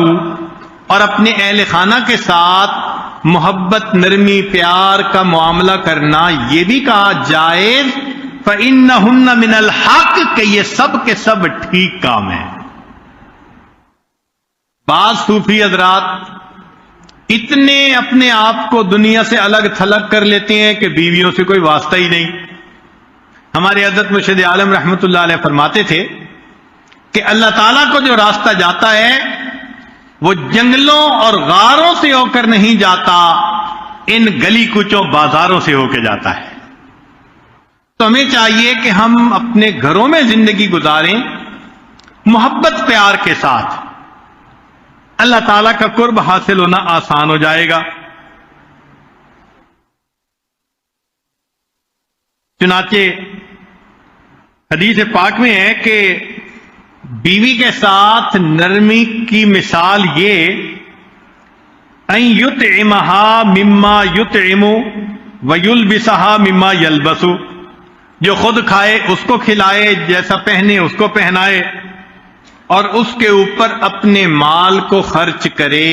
اور اپنے اہل خانہ کے ساتھ محبت نرمی پیار کا معاملہ کرنا یہ بھی کہا جائز، فإنہن من الحق، کہ یہ سب کے سب ٹھیک کام ہیں۔ بعض صوفی حضرات اتنے اپنے آپ کو دنیا سے الگ تھلگ کر لیتے ہیں کہ بیویوں سے کوئی واسطہ ہی نہیں۔ ہمارے حضرت مرشد عالم رحمۃ اللہ علیہ فرماتے تھے کہ اللہ تعالیٰ کو جو راستہ جاتا ہے وہ جنگلوں اور غاروں سے ہو کر نہیں جاتا، ان گلی کوچوں بازاروں سے ہو کے جاتا ہے۔ تو ہمیں چاہیے کہ ہم اپنے گھروں میں زندگی گزاریں محبت پیار کے ساتھ، اللہ تعالیٰ کا قرب حاصل ہونا آسان ہو جائے گا۔ چنانچہ حدیث پاک میں ہے کہ بیوی کے ساتھ نرمی کی مثال یہ ان یطعمہا مما یطعم ویلبسہا مما یلبس، جو خود کھائے اس کو کھلائے، جیسا پہنے اس کو پہنائے، اور اس کے اوپر اپنے مال کو خرچ کرے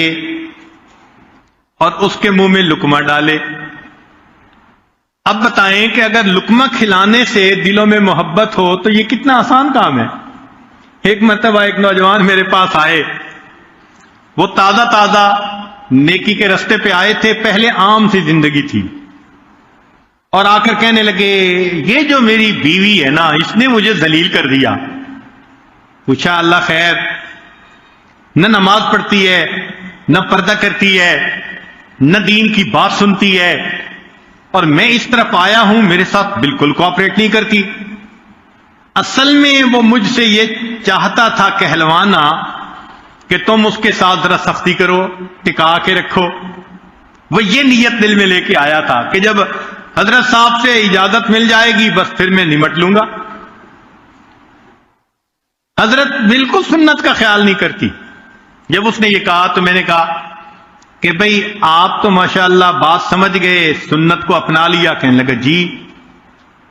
اور اس کے منہ میں لقمہ ڈالے۔ اب بتائیں کہ اگر لقمہ کھلانے سے دلوں میں محبت ہو تو یہ کتنا آسان کام ہے۔ ایک مرتبہ ایک نوجوان میرے پاس آئے، وہ تازہ تازہ نیکی کے رستے پہ آئے تھے، پہلے عام سی زندگی تھی، اور آ کر کہنے لگے یہ جو میری بیوی ہے نا اس نے مجھے ذلیل کر دیا۔ پوچھا اللہ خیر؟ نہ نماز پڑھتی ہے، نہ پردہ کرتی ہے، نہ دین کی بات سنتی ہے، اور میں اس طرف آیا ہوں میرے ساتھ بالکل کوآپریٹ نہیں کرتی۔ اصل میں وہ مجھ سے یہ چاہتا تھا کہلوانا کہ تم اس کے ساتھ ذرا سختی کرو، ٹکا کے رکھو۔ وہ یہ نیت دل میں لے کے آیا تھا کہ جب حضرت صاحب سے اجازت مل جائے گی بس پھر میں نمٹ لوں گا۔ حضرت بالکل سنت کا خیال نہیں کرتی۔ جب اس نے یہ کہا تو میں نے کہا کہ بھئی آپ تو ماشاءاللہ بات سمجھ گئے، سنت کو اپنا لیا۔ کہنے لگا جی۔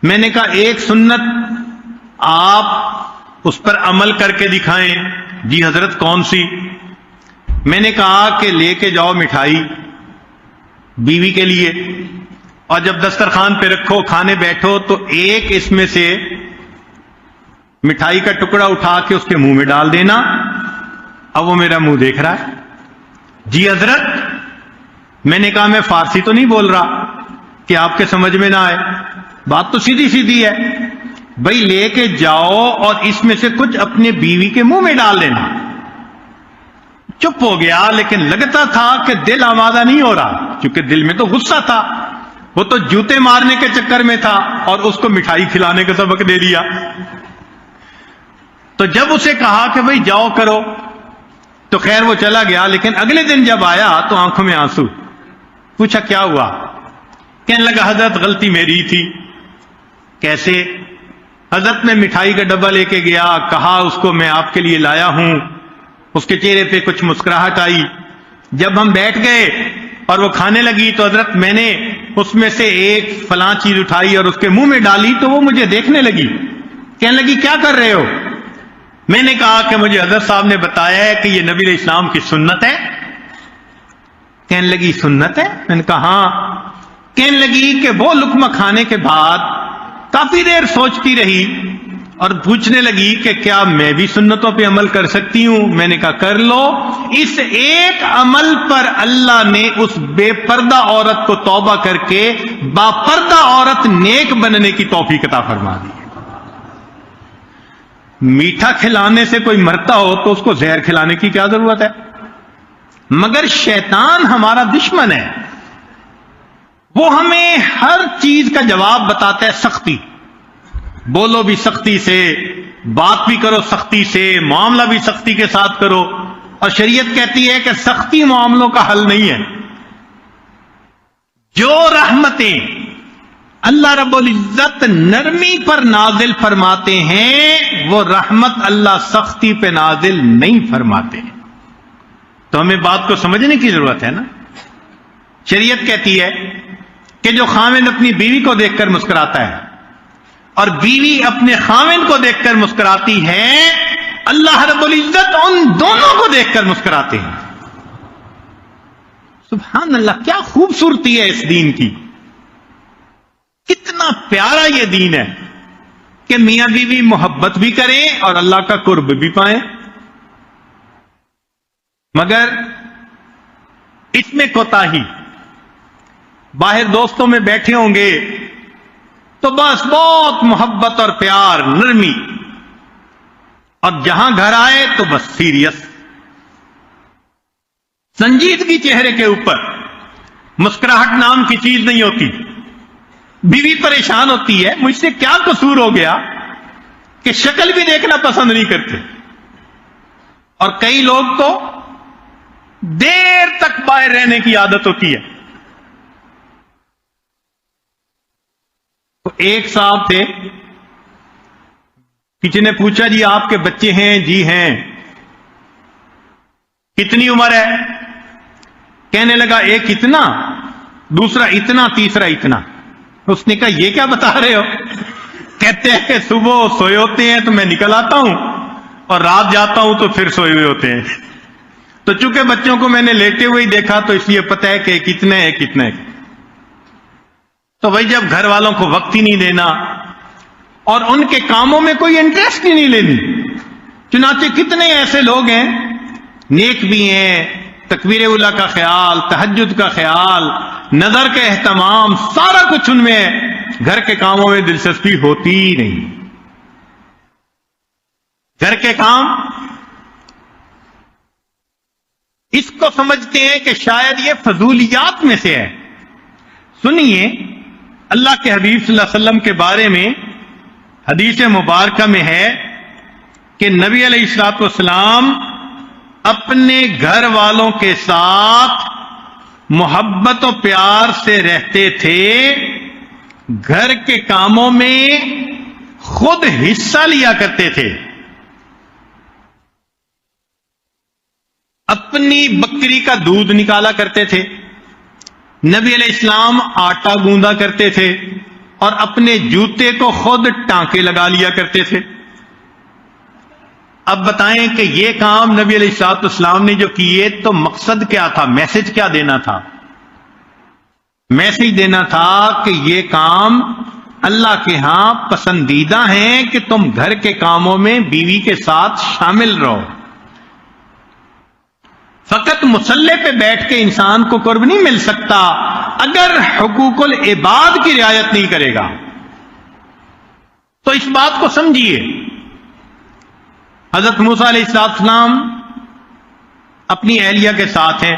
میں نے کہا ایک سنت آپ اس پر عمل کر کے دکھائیں۔ جی حضرت کون سی؟ میں نے کہا کہ لے کے جاؤ مٹھائی بیوی کے لیے، اور جب دسترخوان پہ رکھو کھانے بیٹھو تو ایک اس میں سے مٹھائی کا ٹکڑا اٹھا کے اس کے منہ میں ڈال دینا۔ اب وہ میرا منہ دیکھ رہا ہے۔ جی حضرت، میں نے کہا میں فارسی تو نہیں بول رہا کہ آپ کے سمجھ میں نہ آئے، بات تو سیدھی سیدھی ہے، بھائی لے کے جاؤ اور اس میں سے کچھ اپنے بیوی کے منہ میں ڈال دینا۔ چپ ہو گیا، لیکن لگتا تھا کہ دل آمادہ نہیں ہو رہا، کیونکہ دل میں تو غصہ تھا، وہ تو جوتے مارنے کے چکر میں تھا اور اس کو مٹھائی کھلانے کا سبق دے دیا۔ تو جب اسے کہا کہ بھائی جاؤ کرو، تو خیر وہ چلا گیا، لیکن اگلے دن جب آیا تو آنکھوں میں آنسو۔ پوچھا کیا ہوا؟ کہنے لگا حضرت غلطی میری تھی۔ کیسے؟ حضرت نے مٹھائی کا ڈبہ لے کے گیا، کہا اس کو میں آپ کے لیے لایا ہوں، اس کے چہرے پہ کچھ مسکراہٹ آئی۔ جب ہم بیٹھ گئے اور وہ کھانے لگی تو حضرت میں نے اس میں سے ایک فلاں چیز اٹھائی اور اس کے منہ میں ڈالی تو وہ مجھے دیکھنے لگی، کہنے لگی کیا کر رہے ہو؟ میں نے کہا کہ مجھے حضرت صاحب نے بتایا ہے کہ یہ نبی علیہ السلام کی سنت ہے۔ کہنے لگی سنت ہے؟ میں نے کہا ہاں۔ کہنے لگی کہ وہ لقمہ کھانے کے بعد کافی دیر سوچتی رہی اور پوچھنے لگی کہ کیا میں بھی سنتوں پہ عمل کر سکتی ہوں؟ میں نے کہا کر لو۔ اس ایک عمل پر اللہ نے اس بے پردہ عورت کو توبہ کر کے با پردہ عورت نیک بننے کی توفیق عطا فرما دی۔ میٹھا کھلانے سے کوئی مرتا ہو تو اس کو زہر کھلانے کی کیا ضرورت ہے؟ مگر شیطان ہمارا دشمن ہے، وہ ہمیں ہر چیز کا جواب بتاتا ہے سختی، بولو بھی سختی سے، بات بھی کرو سختی سے، معاملہ بھی سختی کے ساتھ کرو، اور شریعت کہتی ہے کہ سختی معاملوں کا حل نہیں ہے۔ جو رحمتیں اللہ رب العزت نرمی پر نازل فرماتے ہیں وہ رحمت اللہ سختی پہ نازل نہیں فرماتے، تو ہمیں بات کو سمجھنے کی ضرورت ہے نا۔ شریعت کہتی ہے کہ جو خاوند اپنی بیوی کو دیکھ کر مسکراتا ہے اور بیوی اپنے خاوند کو دیکھ کر مسکراتی ہے، اللہ رب العزت ان دونوں کو دیکھ کر مسکراتے ہیں۔ سبحان اللہ، کیا خوبصورتی ہے اس دین کی، کتنا پیارا یہ دین ہے کہ میاں بیوی محبت بھی کریں اور اللہ کا قرب بھی پائیں۔ مگر اس میں کوتاہی، باہر دوستوں میں بیٹھے ہوں گے تو بس بہت محبت اور پیار، نرمی، اور جہاں گھر آئے تو بس سیریس، سنجیدگی چہرے کے اوپر، مسکراہٹ نام کی چیز نہیں ہوتی۔ بیوی پریشان ہوتی ہے، مجھ سے کیا قصور ہو گیا کہ شکل بھی دیکھنا پسند نہیں کرتے، اور کئی لوگ تو دیر تک باہر رہنے کی عادت ہوتی ہے۔ تو ایک صاحب تھے، کسی نے پوچھا جی آپ کے بچے ہیں؟ جی ہیں۔ کتنی عمر ہے؟ کہنے لگا ایک اتنا، دوسرا اتنا، تیسرا اتنا۔ اس نے کہا یہ کیا بتا رہے ہو؟ کہتے ہیں کہ صبح سوئے ہوتے ہیں تو میں نکل آتا ہوں اور رات جاتا ہوں تو پھر سوئے ہوئے ہوتے ہیں۔ تو چونکہ بچوں کو میں نے لیٹے ہوئے ہی دیکھا تو اس لیے پتہ ہے کہ ایک اتنا ہے، ایک اتنا ہے۔ تو بھائی جب گھر والوں کو وقت ہی نہیں دینا اور ان کے کاموں میں کوئی انٹرسٹ ہی نہیں لینی، چنانچہ کتنے ایسے لوگ ہیں نیک بھی ہیں، تکبیر اولیٰ کا خیال، تہجد کا خیال، نظر کا اہتمام، سارا کچھ ان میں ہے، گھر کے کاموں میں دلچسپی ہوتی ہی نہیں۔ گھر کے کام اس کو سمجھتے ہیں کہ شاید یہ فضولیات میں سے ہے۔ سنیے، اللہ کے حبیب صلی اللہ علیہ وسلم کے بارے میں حدیث مبارکہ میں ہے کہ نبی علیہ الصلوۃ والسلام اپنے گھر والوں کے ساتھ محبت و پیار سے رہتے تھے، گھر کے کاموں میں خود حصہ لیا کرتے تھے، اپنی بکری کا دودھ نکالا کرتے تھے، نبی علیہ السلام آٹا گوندا کرتے تھے اور اپنے جوتے کو خود ٹانکے لگا لیا کرتے تھے۔ اب بتائیں کہ یہ کام نبی علیہ السلام نے جو کیے تو مقصد کیا تھا، میسج کیا دینا تھا؟ میسج دینا تھا کہ یہ کام اللہ کے ہاں پسندیدہ ہیں کہ تم گھر کے کاموں میں بیوی کے ساتھ شامل رہو۔ فقط مصلے پہ بیٹھ کے انسان کو قرب نہیں مل سکتا اگر حقوق العباد کی رعایت نہیں کرے گا۔ تو اس بات کو سمجھیے، حضرت موسیٰ علیہ السلام اپنی اہلیہ کے ساتھ ہیں،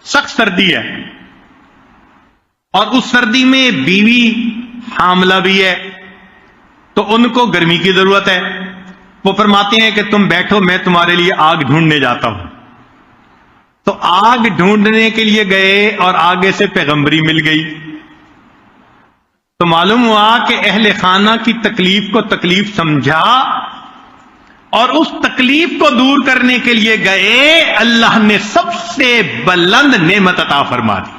سخت سردی ہے اور اس سردی میں بیوی حاملہ بھی ہے تو ان کو گرمی کی ضرورت ہے۔ وہ فرماتے ہیں کہ تم بیٹھو، میں تمہارے لیے آگ ڈھونڈنے جاتا ہوں۔ تو آگ ڈھونڈنے کے لیے گئے اور آگے سے پیغمبری مل گئی، تو معلوم ہوا کہ اہل خانہ کی تکلیف کو تکلیف سمجھا اور اس تکلیف کو دور کرنے کے لیے گئے، اللہ نے سب سے بلند نعمت عطا فرما دی۔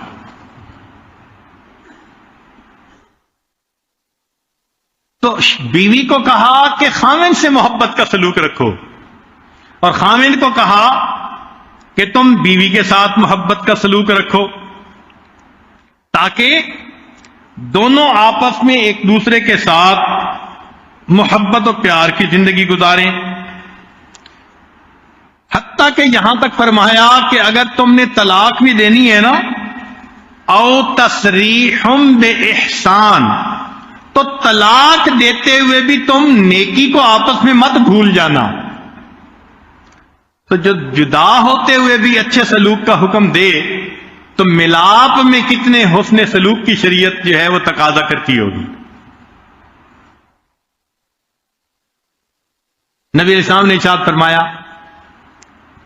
تو بیوی کو کہا کہ خاوند سے محبت کا سلوک رکھو، اور خاوند کو کہا کہ تم بیوی کے ساتھ محبت کا سلوک رکھو، تاکہ دونوں آپس میں ایک دوسرے کے ساتھ محبت و پیار کی زندگی گزاریں۔ حتیٰ کہ یہاں تک فرمایا کہ اگر تم نے طلاق بھی دینی ہے نا، او تصریح بإحسان، تو طلاق دیتے ہوئے بھی تم نیکی کو آپس میں مت بھول جانا۔ تو جو جدا ہوتے ہوئے بھی اچھے سلوک کا حکم دے تو ملاپ میں کتنے حسن سلوک کی شریعت جو ہے وہ تقاضا کرتی ہوگی۔ نبی علیہ السلام نے ارشاد فرمایا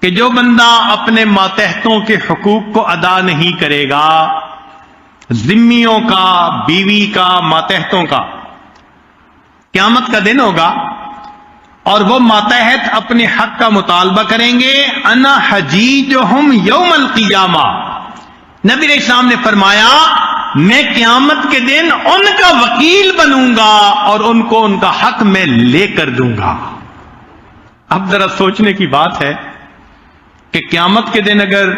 کہ جو بندہ اپنے ماتحتوں کے حقوق کو ادا نہیں کرے گا، ذمیوں کا، بیوی کا، ماتحتوں کا، قیامت کا دن ہوگا اور وہ ماتحت اپنے حق کا مطالبہ کریں گے، انا حجیجہم یوم القیامہ، نبی علیہ السلام نے فرمایا میں قیامت کے دن ان کا وکیل بنوں گا اور ان کو ان کا حق میں لے کر دوں گا۔ اب ذرا سوچنے کی بات ہے کہ قیامت کے دن اگر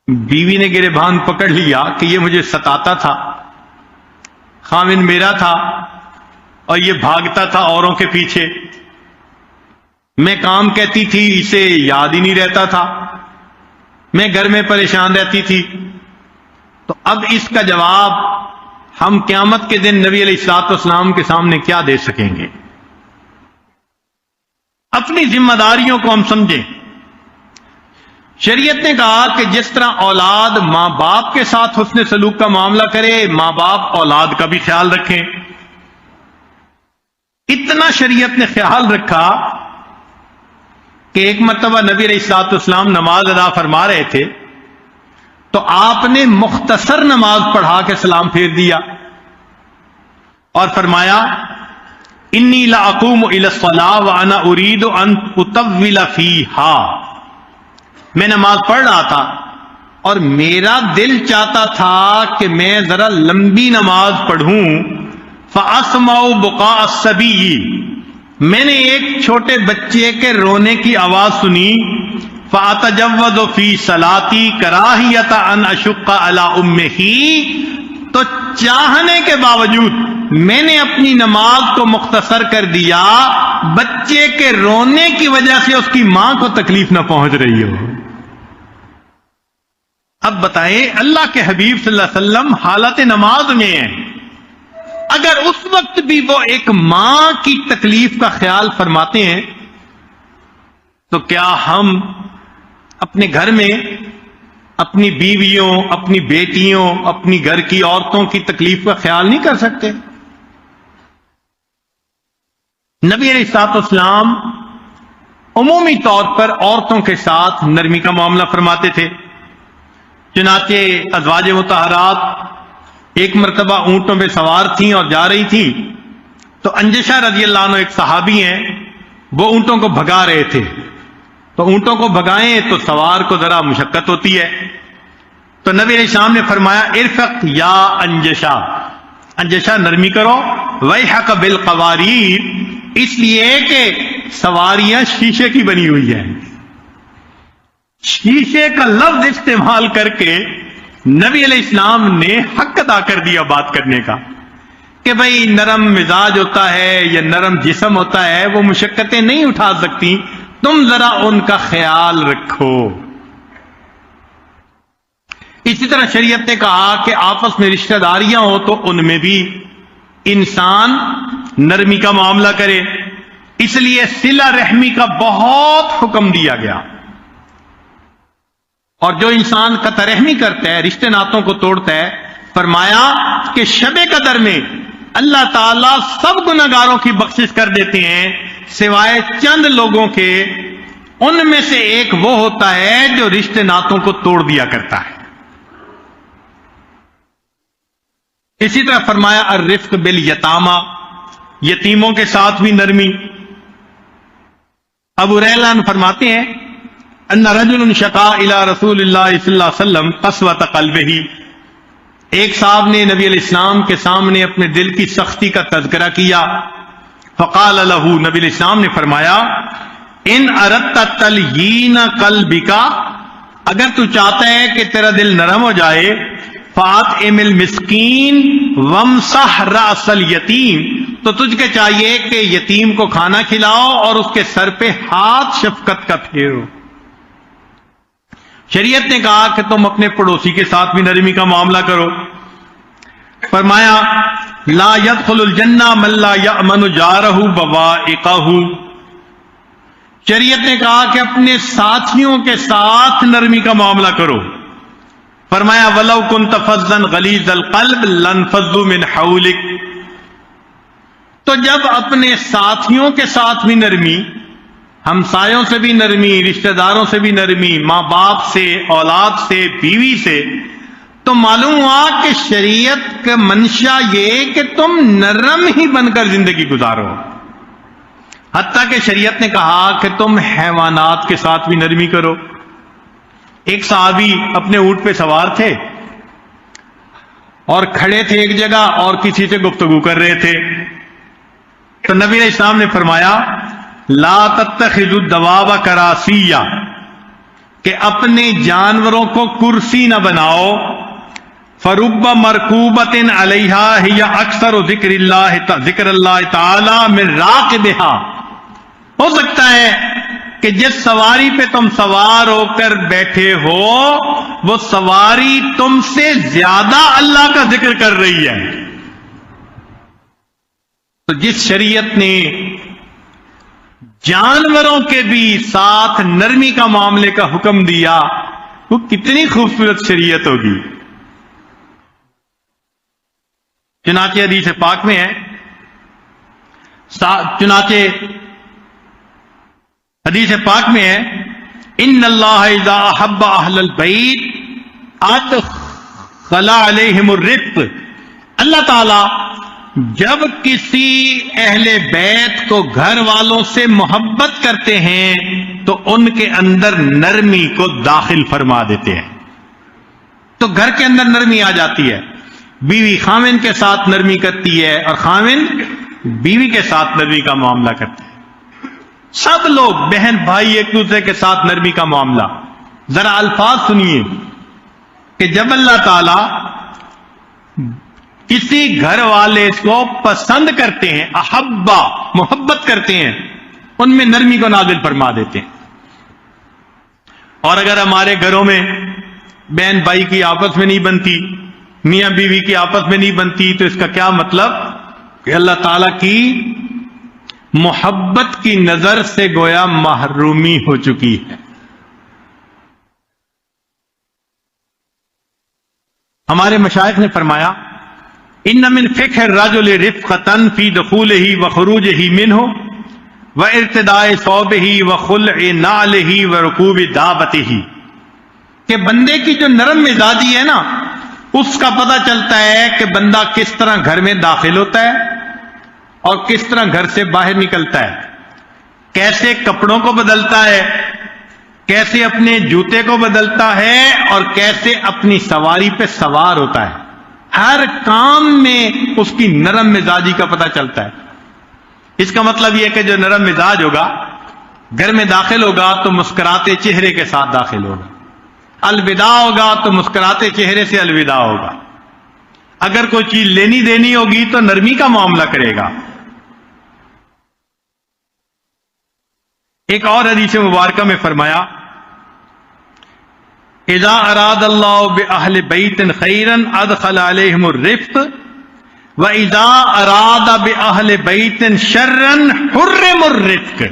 بیوی نے گریبان پکڑ لیا کہ یہ مجھے ستاتا تھا، خاوند میرا تھا اور یہ بھاگتا تھا اوروں کے پیچھے، میں کام کہتی تھی اسے یاد ہی نہیں رہتا تھا، میں گھر میں پریشان رہتی تھی، تو اب اس کا جواب ہم قیامت کے دن نبی علیہ الصلوۃ والسلام کے سامنے کیا دے سکیں گے؟ اپنی ذمہ داریوں کو ہم سمجھیں۔ شریعت نے کہا کہ جس طرح اولاد ماں باپ کے ساتھ حسن سلوک کا معاملہ کرے، ماں باپ اولاد کا بھی خیال رکھیں۔ اتنا شریعت نے خیال رکھا کہ ایک مرتبہ نبی علیہ الصلوۃ والسلام نماز ادا فرما رہے تھے تو آپ نے مختصر نماز پڑھا کے سلام پھیر دیا اور فرمایا انی لاقوم الی الصلاۃ وانا اريد ان اطول فیہا، میں نماز پڑھ رہا تھا اور میرا دل چاہتا تھا کہ میں ذرا لمبی نماز پڑھوں، فاسمع بکاء الصبی، میں نے ایک چھوٹے بچے کے رونے کی آواز سنی، فاتجوز فی صلاتی کراہیۃ ان اشق علی امہ، تو چاہنے کے باوجود میں نے اپنی نماز کو مختصر کر دیا، بچے کے رونے کی وجہ سے اس کی ماں کو تکلیف نہ پہنچ رہی ہو۔ اب بتائیں اللہ کے حبیب صلی اللہ علیہ وسلم حالت نماز میں ہیں، اگر اس وقت بھی وہ ایک ماں کی تکلیف کا خیال فرماتے ہیں تو کیا ہم اپنے گھر میں اپنی بیویوں، اپنی بیٹیوں، اپنی گھر کی عورتوں کی تکلیف کا خیال نہیں کر سکتے؟ نبی علیہ الصلوۃ والسلام عمومی طور پر عورتوں کے ساتھ نرمی کا معاملہ فرماتے تھے، چنانچہ ازواج مطہرات ایک مرتبہ اونٹوں پہ سوار تھیں اور جا رہی تھیں تو انجشہ رضی اللہ عنہ ایک صحابی ہیں، وہ اونٹوں کو بھگا رہے تھے، تو اونٹوں کو بھگائیں تو سوار کو ذرا مشقت ہوتی ہے، تو نبی علیہ السلام نے فرمایا ارفق یا انجشہ، انجشہ نرمی کرو، ویحک بالقواریر، اس لیے کہ سواریاں شیشے کی بنی ہوئی ہیں۔ شیشے کا لفظ استعمال کر کے نبی علیہ السلام نے حق ادا کر دیا بات کرنے کا کہ بھئی نرم مزاج ہوتا ہے یا نرم جسم ہوتا ہے، وہ مشقتیں نہیں اٹھا سکتی، تم ذرا ان کا خیال رکھو۔ اسی طرح شریعت نے کہا کہ آپس میں رشتہ داریاں ہو تو ان میں بھی انسان نرمی کا معاملہ کرے، اس لیے صلہ رحمی کا بہت حکم دیا گیا، اور جو انسان قطع رحمی کرتا ہے، رشتے ناتوں کو توڑتا ہے، فرمایا کہ شب قدر میں اللہ تعالیٰ سب گناہگاروں کی بخشش کر دیتے ہیں سوائے چند لوگوں کے ان میں سے ایک وہ ہوتا ہے جو رشتے ناتوں کو توڑ دیا کرتا ہے. اسی طرح فرمایا الرفق بالیتامى، یتیموں کے ساتھ بھی نرمی. ابو ہریرہ فرماتے ہیں ان رجل شکا الى رسول اللہ صلی اللہ علیہ وسلم قسوۃ قلبہ، ایک صاحب نے نبی علیہ السلام کے سامنے اپنے دل کی سختی کا تذکرہ کیا. فقال له، نبی علیہ السلام نے فرمایا ان اردت تلین قلبک، اگر تو چاہتا ہے کہ تیرا دل نرم ہو جائے، فاطعم المسکین وامسح راس الیتیم، تو تجھ کے چاہیے کہ یتیم کو کھانا کھلاؤ اور اس کے سر پہ ہاتھ شفقت کا پھیرو. شریعت نے کہا کہ تم اپنے پڑوسی کے ساتھ بھی نرمی کا معاملہ کرو. فرمایا لا يدخل الجنہ من لا یأمن جارہ بوائقہ، شریعت نے کہا کہ اپنے ساتھیوں کے ساتھ نرمی کا معاملہ کرو. فرمایا ولو كنت فظا غلیظ القلب لانفضوا من حولک، تو جب اپنے ساتھیوں کے ساتھ بھی نرمی، ہمسایوں سے بھی نرمی، رشتہ داروں سے بھی نرمی، ماں باپ سے، اولاد سے، بیوی سے، تو معلوم ہوا کہ شریعت کا منشا یہ کہ تم نرم ہی بن کر زندگی گزارو. حتیٰ کہ شریعت نے کہا کہ تم حیوانات کے ساتھ بھی نرمی کرو. ایک صحابی اپنے اونٹ پہ سوار تھے اور کھڑے تھے ایک جگہ اور کسی سے گفتگو کر رہے تھے، تو نبی علیہ السلام نے فرمایا لا تتخذوا الدواب کراسیہ، کہ اپنے جانوروں کو کرسی نہ بناؤ. فرب مرکوبۃ علیہا ہی اکثر ذکر اللہ تعالی من راکبہا، ہو سکتا ہے کہ جس سواری پہ تم سوار ہو کر بیٹھے ہو وہ سواری تم سے زیادہ اللہ کا ذکر کر رہی ہے. تو جس شریعت نے جانوروں کے بھی ساتھ نرمی کا معاملے کا حکم دیا، وہ کتنی خوبصورت شریعت ہوگی. چنانچہ حدیث پاک میں ہے، حدیث پاک میں ہے ان اللہ اذا احب اہل البیت ادخل علیہم الرفق، اللہ تعالی جب کسی اہل بیت کو گھر والوں سے محبت کرتے ہیں تو ان کے اندر نرمی کو داخل فرما دیتے ہیں. تو گھر کے اندر نرمی آ جاتی ہے. بیوی خاوند کے ساتھ نرمی کرتی ہے اور خاوند بیوی کے ساتھ نرمی کا معاملہ کرتے ہیں. سب لوگ بہن بھائی ایک دوسرے کے ساتھ نرمی کا معاملہ. ذرا الفاظ سنیے کہ جب اللہ تعالی کسی گھر والے کو پسند کرتے ہیں، احبا محبت کرتے ہیں، ان میں نرمی کو نازل فرما دیتے ہیں. اور اگر ہمارے گھروں میں بہن بھائی کی آپس میں نہیں بنتی، میاں بیوی کی آپس میں نہیں بنتی، تو اس کا کیا مطلب کہ اللہ تعالی کی محبت کی نظر سے گویا محرومی ہو چکی ہے. ہمارے مشائخ نے فرمایا ان من فقہ الرجل رفقۃ فی دخولہ وخروجہ منہ وارتداء ثوبہ وخلع نعلہ ورکوب دابتہ، کہ بندے کی جو نرم مزاجی ہے نا، اس کا پتہ چلتا ہے کہ بندہ کس طرح گھر میں داخل ہوتا ہے اور کس طرح گھر سے باہر نکلتا ہے، کیسے کپڑوں کو بدلتا ہے، کیسے اپنے جوتے کو بدلتا ہے اور کیسے اپنی سواری پہ سوار ہوتا ہے. ہر کام میں اس کی نرم مزاجی کا پتہ چلتا ہے. اس کا مطلب یہ کہ جو نرم مزاج ہوگا گھر میں داخل ہوگا تو مسکراتے چہرے کے ساتھ داخل ہوگا، الوداع ہوگا تو مسکراتے چہرے سے الوداع ہوگا، اگر کوئی چیز لینی دینی ہوگی تو نرمی کا معاملہ کرے گا. ایک اور حدیث مبارکہ میں فرمایا اذا اراد اللہ باہل بیت خیرا ادخل علیہم الرفق واذا اراد باہل بیت شرا حرم الرفق،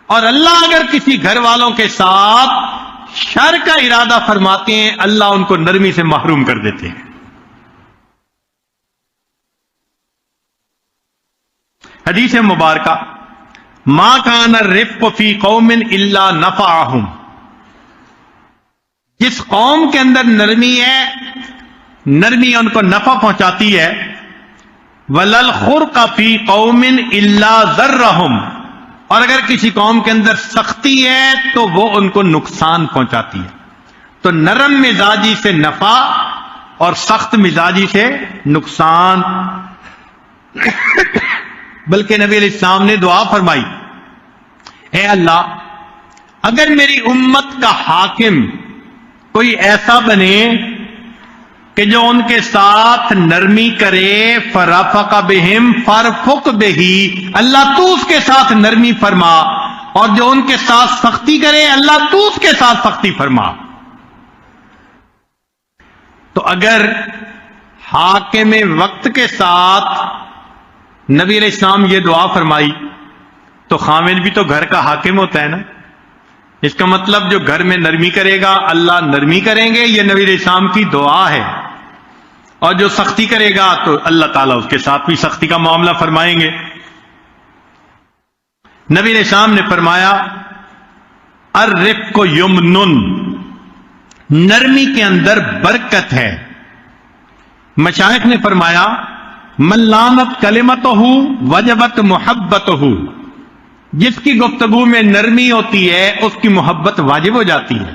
اور اللہ اگر کسی گھر والوں کے ساتھ شر کا ارادہ فرماتے ہیں اللہ ان کو نرمی سے محروم کر دیتے ہیں. حدیث مبارکہ ما کان الرفق فی قوم الا نفعہم، جس قوم کے اندر نرمی ہے، نرمی ان کو نفع پہنچاتی ہے، وَلَلْخُرْقَ فِي قَوْمٍ إِلَّا ضَرَّهُمْ، اور اگر کسی قوم کے اندر سختی ہے تو وہ ان کو نقصان پہنچاتی ہے۔ تو نرم مزاجی سے نفع اور سخت مزاجی سے نقصان۔ بلکہ نبی علیہ السلام نے دعا فرمائی، اے اللہ اگر میری امت کا حاکم کوئی ایسا بنے کہ جو ان کے ساتھ نرمی کرے، فرفق بہم فرفق بہی، اللہ تو اس کے ساتھ نرمی فرما، اور جو ان کے ساتھ سختی کرے اللہ تو اس کے ساتھ سختی فرما۔ تو اگر حاکم وقت کے ساتھ نبی علیہ السلام یہ دعا فرمائی تو خامن بھی تو گھر کا حاکم ہوتا ہے نا۔ اس کا مطلب جو گھر میں نرمی کرے گا اللہ نرمی کریں گے، یہ نبی علیہ السلام کی دعا ہے، اور جو سختی کرے گا تو اللہ تعالیٰ اس کے ساتھ بھی سختی کا معاملہ فرمائیں گے۔ نبی علیہ السلام نے فرمایا الرفق یمن، نرمی کے اندر برکت ہے۔ مشائخ نے فرمایا من لانت کلمتہ وجبت محبتہ، جس کی گفتگو میں نرمی ہوتی ہے اس کی محبت واجب ہو جاتی ہے،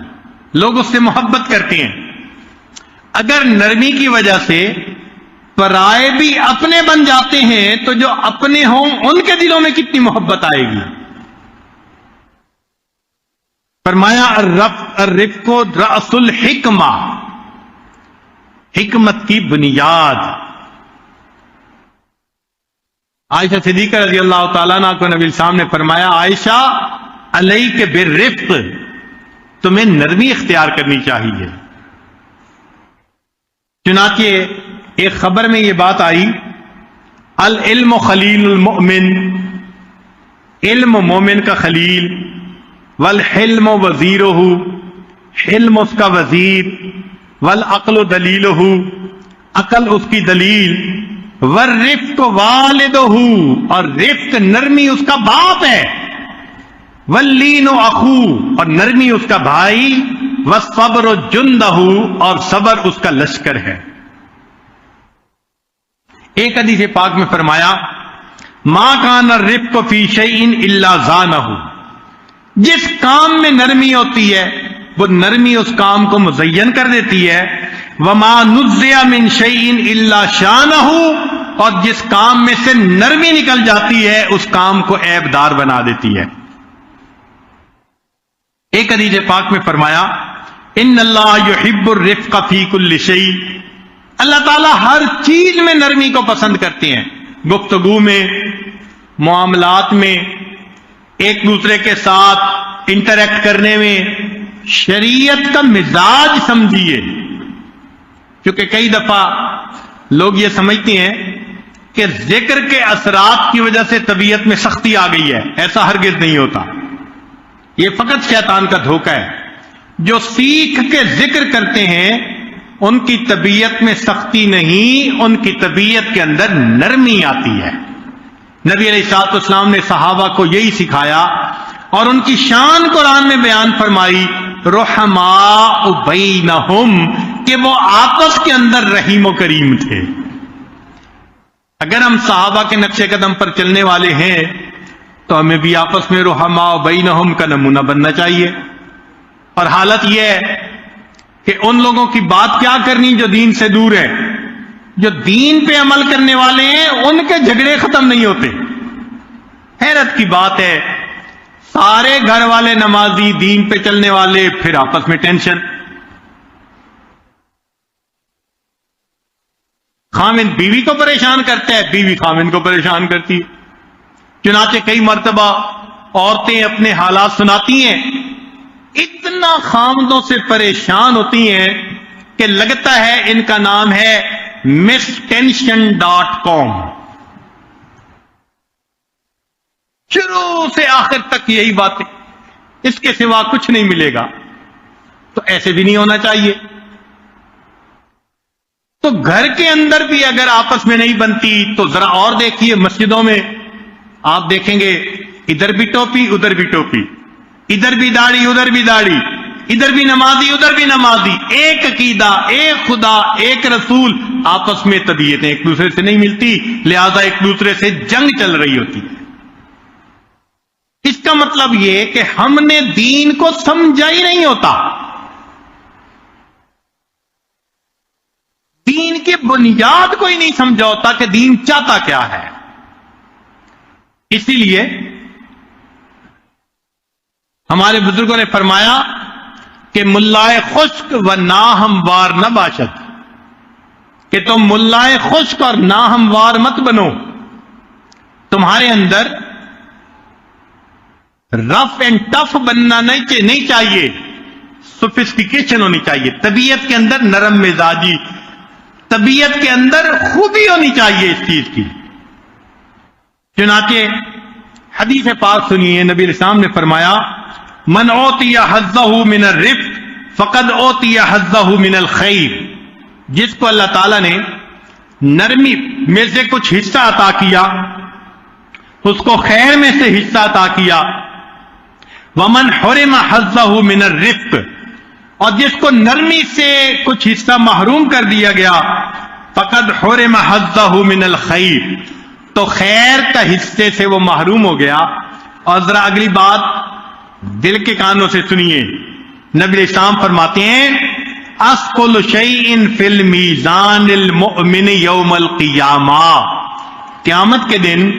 لوگ اس سے محبت کرتے ہیں۔ اگر نرمی کی وجہ سے پرائے بھی اپنے بن جاتے ہیں تو جو اپنے ہوں ان کے دلوں میں کتنی محبت آئے گی۔ فرمایا الرفق رأس الحکمہ، حکمت کی بنیاد۔ عائشہ صدیقہ رضی اللہ تعالیٰ عنہ کو نبی السلام نے فرمایا عائشہ علیک بالرفق، تمہیں نرمی اختیار کرنی چاہیے۔ چنانچہ ایک خبر میں یہ بات آئی العلم خلیل المؤمن، علم مومن کا خلیل، والحلم وزیرہ، حلم اس کا وزیر، والعقل دلیلہ، عقل اس کی دلیل، والرفق والدہ، اور رفق نرمی اس کا باپ ہے، واللین اخو، اور نرمی اس کا بھائی، والصبر جندہ، اور صبر اس کا لشکر ہے۔ ایک حدیث پاک میں فرمایا ما کان الرفق فی شیء الا زانہ، جس کام میں نرمی ہوتی ہے وہ نرمی اس کام کو مزین کر دیتی ہے، وما نزع من شیء الا شانہ، اور جس کام میں سے نرمی نکل جاتی ہے اس کام کو عیب دار بنا دیتی ہے۔ ایک حدیث پاک میں فرمایا ان اللہ یحب الرفق فی کل شیء، اللہ تعالیٰ ہر چیز میں نرمی کو پسند کرتے ہیں، گفتگو میں، معاملات میں، ایک دوسرے کے ساتھ انٹریکٹ کرنے میں۔ شریعت کا مزاج سمجھیے، کیونکہ کئی دفعہ لوگ یہ سمجھتے ہیں کہ ذکر کے اثرات کی وجہ سے طبیعت میں سختی آ گئی ہے، ایسا ہرگز نہیں ہوتا، یہ فقط شیطان کا دھوکہ ہے۔ جو سیکھ کے ذکر کرتے ہیں ان کی طبیعت میں سختی نہیں، ان کی طبیعت کے اندر نرمی آتی ہے۔ نبی علیہ الصلوۃ والسلام نے صحابہ کو یہی سکھایا، اور ان کی شان قرآن میں بیان فرمائی رحماء بینہم، کہ وہ آپس کے اندر رحیم و کریم تھے۔ اگر ہم صحابہ کے نقش قدم پر چلنے والے ہیں تو ہمیں بھی آپس میں رحماء بینہم کا نمونہ بننا چاہیے۔ اور حالت یہ ہے کہ ان لوگوں کی بات کیا کرنی جو دین سے دور ہے، جو دین پہ عمل کرنے والے ہیں ان کے جھگڑے ختم نہیں ہوتے۔ حیرت کی بات ہے، سارے گھر والے نمازی، دین پہ چلنے والے، پھر آپس میں ٹینشن۔ خامن بیوی کو پریشان کرتا ہے، بیوی خامن کو پریشان کرتی ہے۔ چنانچہ کئی مرتبہ عورتیں اپنے حالات سناتی ہیں، اتنا خامدوں سے پریشان ہوتی ہیں کہ لگتا ہے ان کا نام ہے mistension.com۔ شروع سے آخر تک یہی باتیں، اس کے سوا کچھ نہیں ملے گا۔ تو ایسے بھی نہیں ہونا چاہیے۔ تو گھر کے اندر بھی اگر آپس میں نہیں بنتی تو ذرا اور دیکھیے، مسجدوں میں آپ دیکھیں گے ادھر بھی ٹوپی ادھر بھی ٹوپی، ادھر بھی داڑھی ادھر بھی داڑھی، ادھر بھی نمازی ادھر بھی نمازی، ایک عقیدہ، ایک خدا، ایک رسول، آپس میں طبیعتیں ایک دوسرے سے نہیں ملتی، لہذا ایک دوسرے سے جنگ چل رہی ہوتی ہے۔ اس کا مطلب یہ کہ ہم نے دین کو سمجھا ہی نہیں ہوتا، دین کی بنیاد کو ہی نہیں سمجھا ہوتا کہ دین چاہتا کیا ہے۔ اسی لیے ہمارے بزرگوں نے فرمایا کہ ملائے خشک و ناہموار نہ باشد، کہ تم ملائے خشک اور ناہموار مت بنو، تمہارے اندر رف اینڈ ٹف بننا نہیں چاہیے، سوفسٹیکیشن ہونی چاہیے، طبیعت کے اندر نرم مزاجی، طبیعت کے اندر خوبی ہونی چاہیے اس چیز کی۔ چنانچہ حدیث پاک سنیے، نبی علیہ السلام نے فرمایا من اوتی حظہ من الرفق فقد اوتی حظہ من الخیر، جس کو اللہ تعالیٰ نے نرمی میں سے کچھ حصہ عطا کیا اس کو خیر میں سے حصہ عطا کیا۔ ومن حرم حظہ من الرفق، اور جس کو نرمی سے کچھ حصہ محروم کر دیا گیا فقد حرم حظہ من الخیر، تو خیر کا حصے سے وہ محروم ہو گیا۔ اور ذرا اگلی بات دل کے کانوں سے سنیے، نبی علیہ السلام فرماتے ہیں اثقل شیء فی المیزان المؤمن یوم القیامہ، قیامت کے دن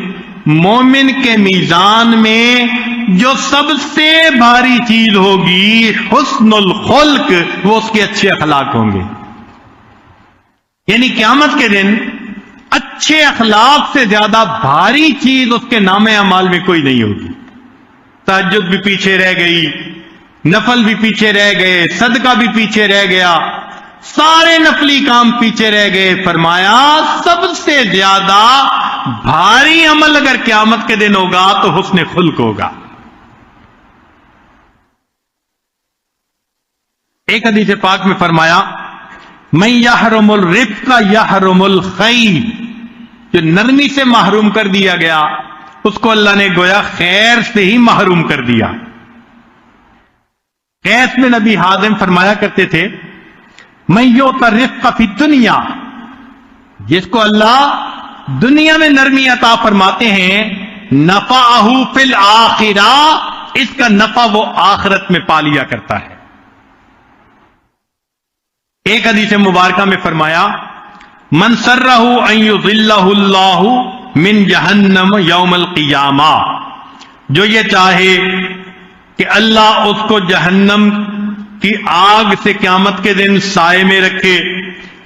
مومن کے میزان میں جو سب سے بھاری چیز ہوگی حسن الخلق، وہ اس کے اچھے اخلاق ہوں گے۔ یعنی قیامت کے دن اچھے اخلاق سے زیادہ بھاری چیز اس کے نام اعمال میں کوئی نہیں ہوگی۔ تہجد بھی پیچھے رہ گئی، نفل بھی پیچھے رہ گئے، صدقہ بھی پیچھے رہ گیا، سارے نفلی کام پیچھے رہ گئے۔ فرمایا سب سے زیادہ بھاری عمل اگر قیامت کے دن ہوگا تو حسن خلق ہوگا۔ ایک حدیث پاک میں فرمایا من یحرم الرفق یحرم الخیر، جو نرمی سے محروم کر دیا گیا اس کو اللہ نے گویا خیر سے ہی محروم کر دیا۔ قیس میں نبی حازم فرمایا کرتے تھے من یؤتی الرفق فی الدنیا، جس کو اللہ دنیا میں نرمی عطا فرماتے ہیں نفعہ فی الآخرہ، اس کا نفع وہ آخرت میں پا لیا کرتا ہے۔ ایک حدیث مبارکہ میں فرمایا من سرہ ان یظلہ اللہ من جہنم یوم القیامہ، جو یہ چاہے کہ اللہ اس کو جہنم کی آگ سے قیامت کے دن سائے میں رکھے،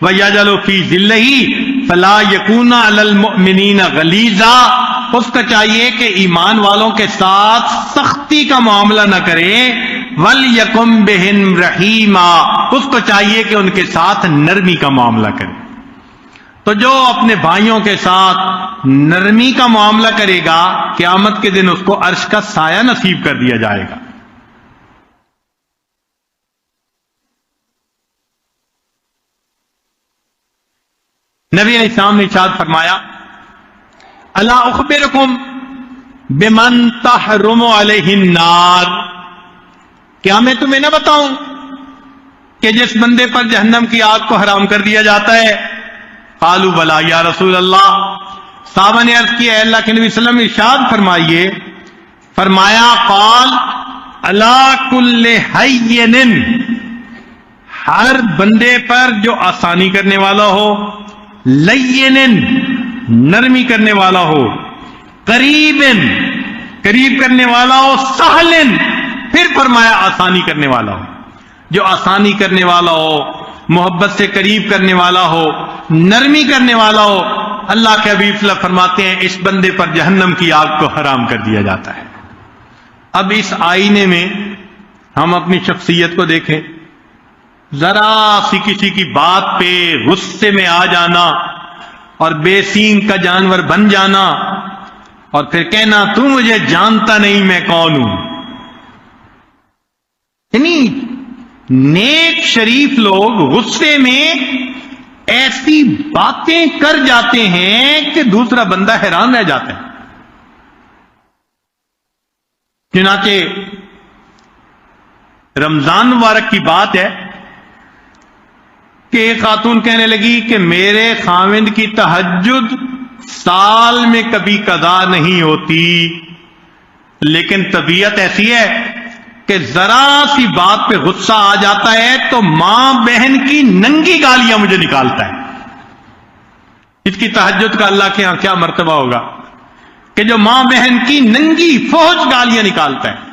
وَيَجْعَلُ فِي ظِلِّهِ فَلَا يَكُونَ عَلَى الْمُؤْمِنِينَ غَلِيظًا، اس کا چاہیے کہ ایمان والوں کے ساتھ سختی کا معاملہ نہ کرے، وَلْيَكُنْ بِهِمْ رَحِيمًا، اس کو چاہیے کہ ان کے ساتھ نرمی کا معاملہ کرے۔ تو جو اپنے بھائیوں کے ساتھ نرمی کا معاملہ کرے گا قیامت کے دن اس کو عرش کا سایہ نصیب کر دیا جائے گا۔ نبی علیہ السلام نے ارشاد فرمایا الا اخبرکم بمن تحرم علیہ النار، کیا میں تمہیں نہ بتاؤں کہ جس بندے پر جہنم کی آگ کو حرام کر دیا جاتا ہے؟ قالوا بلا یا رسول اللہ، صحابہ نے عرض کیا اے اللہ کے نبی صلی اللہ علیہ وسلم ارشاد فرمائیے۔ فرمایا قال الا کل ہین، ہر بندے پر جو آسانی کرنے والا ہو، لین نرمی کرنے والا ہو، قریب قریب کرنے والا ہو، سہل پھر فرمایا آسانی کرنے والا ہو، جو آسانی کرنے والا ہو، محبت سے قریب کرنے والا ہو، نرمی کرنے والا ہو، اللہ کے حبیب صلی اللہ علیہ وسلم فرماتے ہیں اس بندے پر جہنم کی آگ کو حرام کر دیا جاتا ہے۔ اب اس آئینے میں ہم اپنی شخصیت کو دیکھیں، ذرا سی کسی کی بات پہ غصے میں آ جانا اور بے سین کا جانور بن جانا اور پھر کہنا تو مجھے جانتا نہیں میں کون ہوں۔ یعنی نیک شریف لوگ غصے میں ایسی باتیں کر جاتے ہیں کہ دوسرا بندہ حیران رہ جاتا ہے۔ چنانچہ رمضان مبارک کی بات ہے کہ ایک خاتون کہنے لگی کہ میرے خاوند کی تہجد سال میں کبھی قضا نہیں ہوتی، لیکن طبیعت ایسی ہے کہ ذرا سی بات پہ غصہ آ جاتا ہے تو ماں بہن کی ننگی گالیاں مجھے نکالتا ہے۔ اس کی تہجد کا اللہ کے ہاں کیا مرتبہ ہوگا کہ جو ماں بہن کی ننگی فوج گالیاں نکالتا ہے۔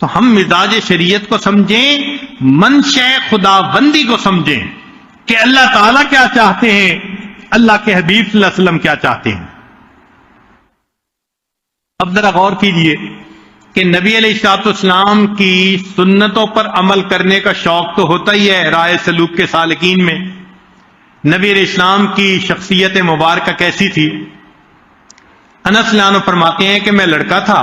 تو ہم مزاج شریعت کو سمجھیں، منشأ خدا بندی کو سمجھیں کہ اللہ تعالیٰ کیا چاہتے ہیں، اللہ کے حبیب صلی اللہ علیہ وسلم کیا چاہتے ہیں۔ اب ذرا غور کیجئے کہ نبی علیہ الصلوۃ والسلام کی سنتوں پر عمل کرنے کا شوق تو ہوتا ہی ہے رائے سلوک کے سالکین میں۔ نبی علیہ السلام کی شخصیت مبارکہ کیسی تھی؟ انس رضی اللہ عنہ فرماتے ہیں کہ میں لڑکا تھا،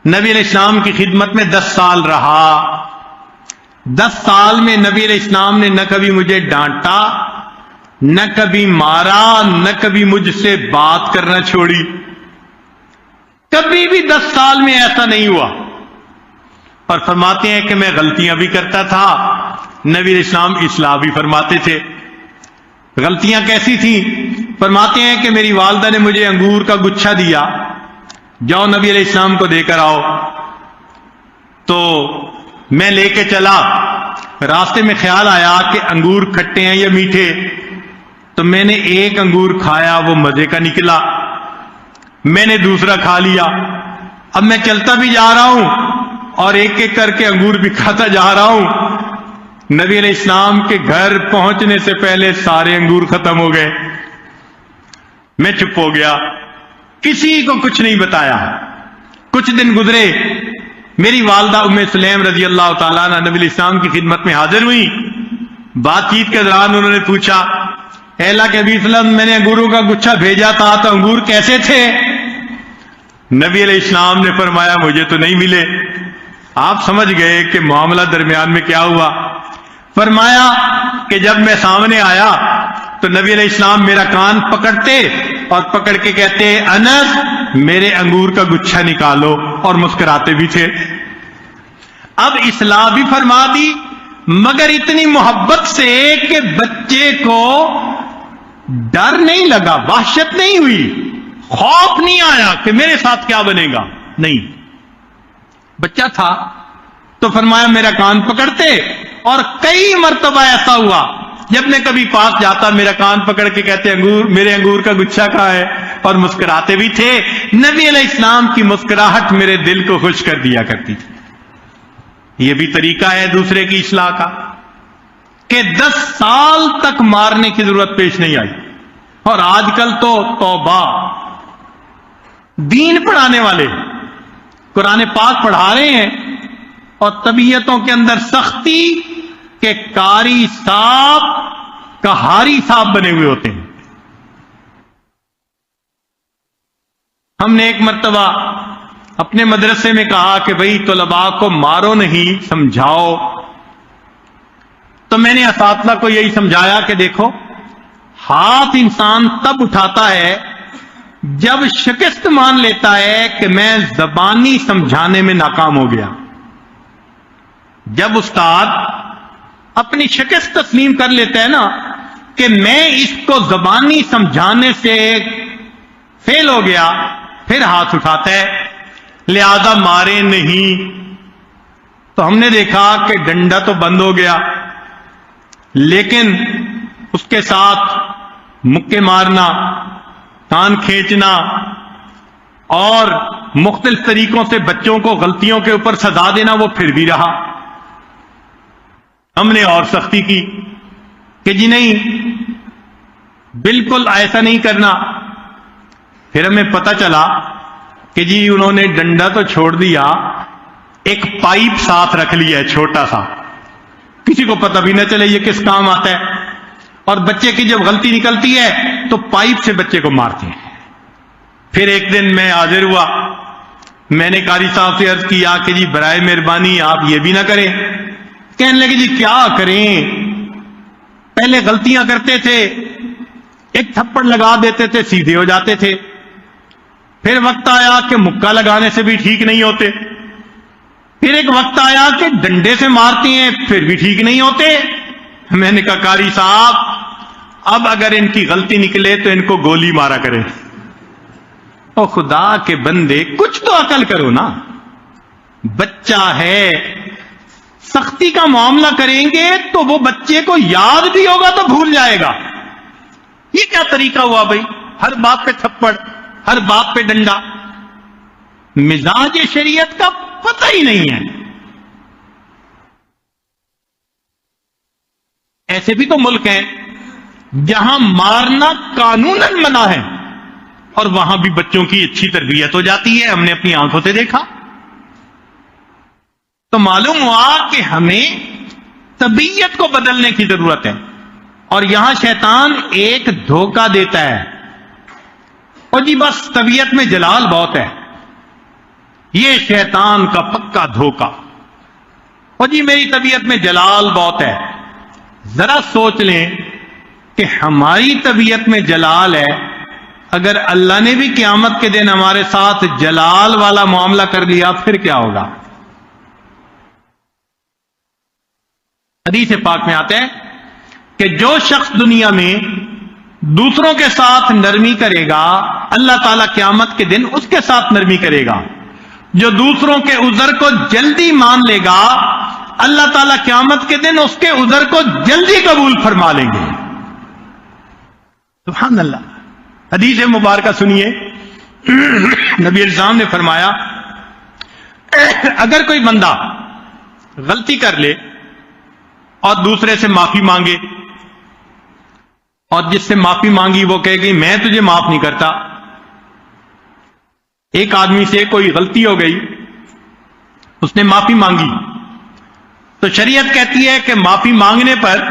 نبی علیہ السلام کی خدمت میں 10 سال رہا۔ 10 سال میں نبی علیہ السلام نے نہ کبھی مجھے ڈانٹا، نہ کبھی مارا، نہ کبھی مجھ سے بات کرنا چھوڑی۔ کبھی بھی 10 سال میں ایسا نہیں ہوا۔ اور فرماتے ہیں کہ میں غلطیاں بھی کرتا تھا، نبی علیہ السلام اصلاح بھی فرماتے تھے۔ غلطیاں کیسی تھیں؟ فرماتے ہیں کہ میری والدہ نے مجھے انگور کا گچھا دیا، جاؤ نبی علیہ السلام کو دے کر آؤ۔ تو میں لے کے چلا، راستے میں خیال آیا کہ انگور کھٹے ہیں یا میٹھے، تو میں نے ایک انگور کھایا، وہ مزے کا نکلا، میں نے دوسرا کھا لیا۔ اب میں چلتا بھی جا رہا ہوں اور ایک ایک کر کے انگور بھی کھاتا جا رہا ہوں۔ نبی علیہ السلام کے گھر پہنچنے سے پہلے سارے انگور ختم ہو گئے۔ میں چپ ہو گیا، کسی کو کچھ نہیں بتایا۔ کچھ دن گزرے، میری والدہ ام سلیم رضی اللہ تعالیٰ عنہ نبی علیہ السلام کی خدمت میں حاضر ہوئی۔ بات چیت کے دوران انہوں نے پوچھا، اے اللہ کے حبیب صلی اللہ علیہ وسلم، میں نے انگوروں کا گچھا بھیجا تھا تو انگور کیسے تھے؟ نبی علیہ السلام نے فرمایا مجھے تو نہیں ملے۔ آپ سمجھ گئے کہ معاملہ درمیان میں کیا ہوا۔ فرمایا کہ جب میں سامنے آیا تو نبی علیہ السلام میرا کان پکڑتے اور پکڑ کے کہتے، انس میرے انگور کا گچھا نکالو، اور مسکراتے بھی تھے۔ اب اصلاح بھی فرما دی، مگر اتنی محبت سے کہ بچے کو ڈر نہیں لگا، وحشت نہیں ہوئی، خوف نہیں آیا کہ میرے ساتھ کیا بنے گا، نہیں۔ بچہ تھا تو فرمایا میرا کان پکڑتے، اور کئی مرتبہ ایسا ہوا جب میں کبھی پاس جاتا میرا کان پکڑ کے کہتے انگور، میرے انگور کا گچھا کہاں ہے، اور مسکراتے بھی تھے۔ نبی علیہ السلام کی مسکراہٹ میرے دل کو خوش کر دیا کرتی تھی۔ یہ بھی طریقہ ہے دوسرے کی اصلاح کا کہ 10 سال تک مارنے کی ضرورت پیش نہیں آئی۔ اور آج کل تو توبہ، دین پڑھانے والے قرآن پاک پڑھا رہے ہیں اور طبیعتوں کے اندر سختی کہ کاری صاحب کہاری صاحب بنے ہوئے ہوتے ہیں۔ ہم نے ایک مرتبہ اپنے مدرسے میں کہا کہ بھئی طلباء کو مارو نہیں، سمجھاؤ۔ تو میں نے اساتذہ کو یہی سمجھایا کہ دیکھو، ہاتھ انسان تب اٹھاتا ہے جب شکست مان لیتا ہے کہ میں زبانی سمجھانے میں ناکام ہو گیا۔ جب استاد اپنی شکست تسلیم کر لیتا ہے نا کہ میں اس کو زبانی سمجھانے سے فیل ہو گیا، پھر ہاتھ اٹھاتا ہے، لہذا مارے نہیں۔ تو ہم نے دیکھا کہ ڈنڈا تو بند ہو گیا، لیکن اس کے ساتھ مکے مارنا، کان کھینچنا اور مختلف طریقوں سے بچوں کو غلطیوں کے اوپر سزا دینا وہ پھر بھی رہا۔ ہم نے اور سختی کی کہ جی نہیں، بالکل ایسا نہیں کرنا۔ پھر ہمیں پتہ چلا کہ جی انہوں نے ڈنڈا تو چھوڑ دیا، ایک پائپ ساتھ رکھ لیا ہے چھوٹا سا، کسی کو پتہ بھی نہ چلے یہ کس کام آتا ہے۔ اور بچے کی جب غلطی نکلتی ہے تو پائپ سے بچے کو مارتے ہیں۔ پھر ایک دن میں حاضر ہوا، میں نے قاری صاحب سے عرض کیا کہ جی برائے مہربانی آپ یہ بھی نہ کریں۔ کہنے لگے جی کیا کریں، پہلے غلطیاں کرتے تھے، ایک تھپڑ لگا دیتے تھے، سیدھے ہو جاتے تھے۔ پھر وقت آیا کہ مکہ لگانے سے بھی ٹھیک نہیں ہوتے، پھر ایک وقت آیا کہ ڈنڈے سے مارتی ہیں پھر بھی ٹھیک نہیں ہوتے۔ میں نے کہا قاری صاحب اب اگر ان کی غلطی نکلے تو ان کو گولی مارا کرے۔ او خدا کے بندے کچھ تو عقل کرو نا، بچہ ہے، سختی کا معاملہ کریں گے تو وہ بچے کو یاد بھی ہوگا تو بھول جائے گا۔ یہ کیا طریقہ ہوا بھائی؟ ہر بات پہ تھپڑ، ہر بات پہ ڈنڈا، مزاج شریعت کا پتہ ہی نہیں ہے۔ ایسے بھی تو ملک ہیں جہاں مارنا قانوناً منع ہے اور وہاں بھی بچوں کی اچھی تربیت ہو جاتی ہے، ہم نے اپنی آنکھوں سے دیکھا۔ تو معلوم ہوا کہ ہمیں طبیعت کو بدلنے کی ضرورت ہے، اور یہاں شیطان ایک دھوکہ دیتا ہے، اور جی بس طبیعت میں جلال بہت ہے، یہ شیطان کا پکا دھوکہ، اور جی میری طبیعت میں جلال بہت ہے۔ ذرا سوچ لیں کہ ہماری طبیعت میں جلال ہے، اگر اللہ نے بھی قیامت کے دن ہمارے ساتھ جلال والا معاملہ کر لیا پھر کیا ہوگا؟ حدیث پاک میں آتا ہے کہ جو شخص دنیا میں دوسروں کے ساتھ نرمی کرے گا اللہ تعالیٰ قیامت کے دن اس کے ساتھ نرمی کرے گا، جو دوسروں کے عذر کو جلدی مان لے گا اللہ تعالیٰ قیامت کے دن اس کے عذر کو جلدی قبول فرما لیں گے۔ سبحان اللہ۔ حدیث مبارکہ سنیے، نبی الاسلام نے فرمایا اگر کوئی بندہ غلطی کر لے اور دوسرے سے معافی مانگے، اور جس سے معافی مانگی وہ کہے گی میں تجھے معاف نہیں کرتا۔ ایک آدمی سے کوئی غلطی ہو گئی، اس نے معافی مانگی، تو شریعت کہتی ہے کہ معافی مانگنے پر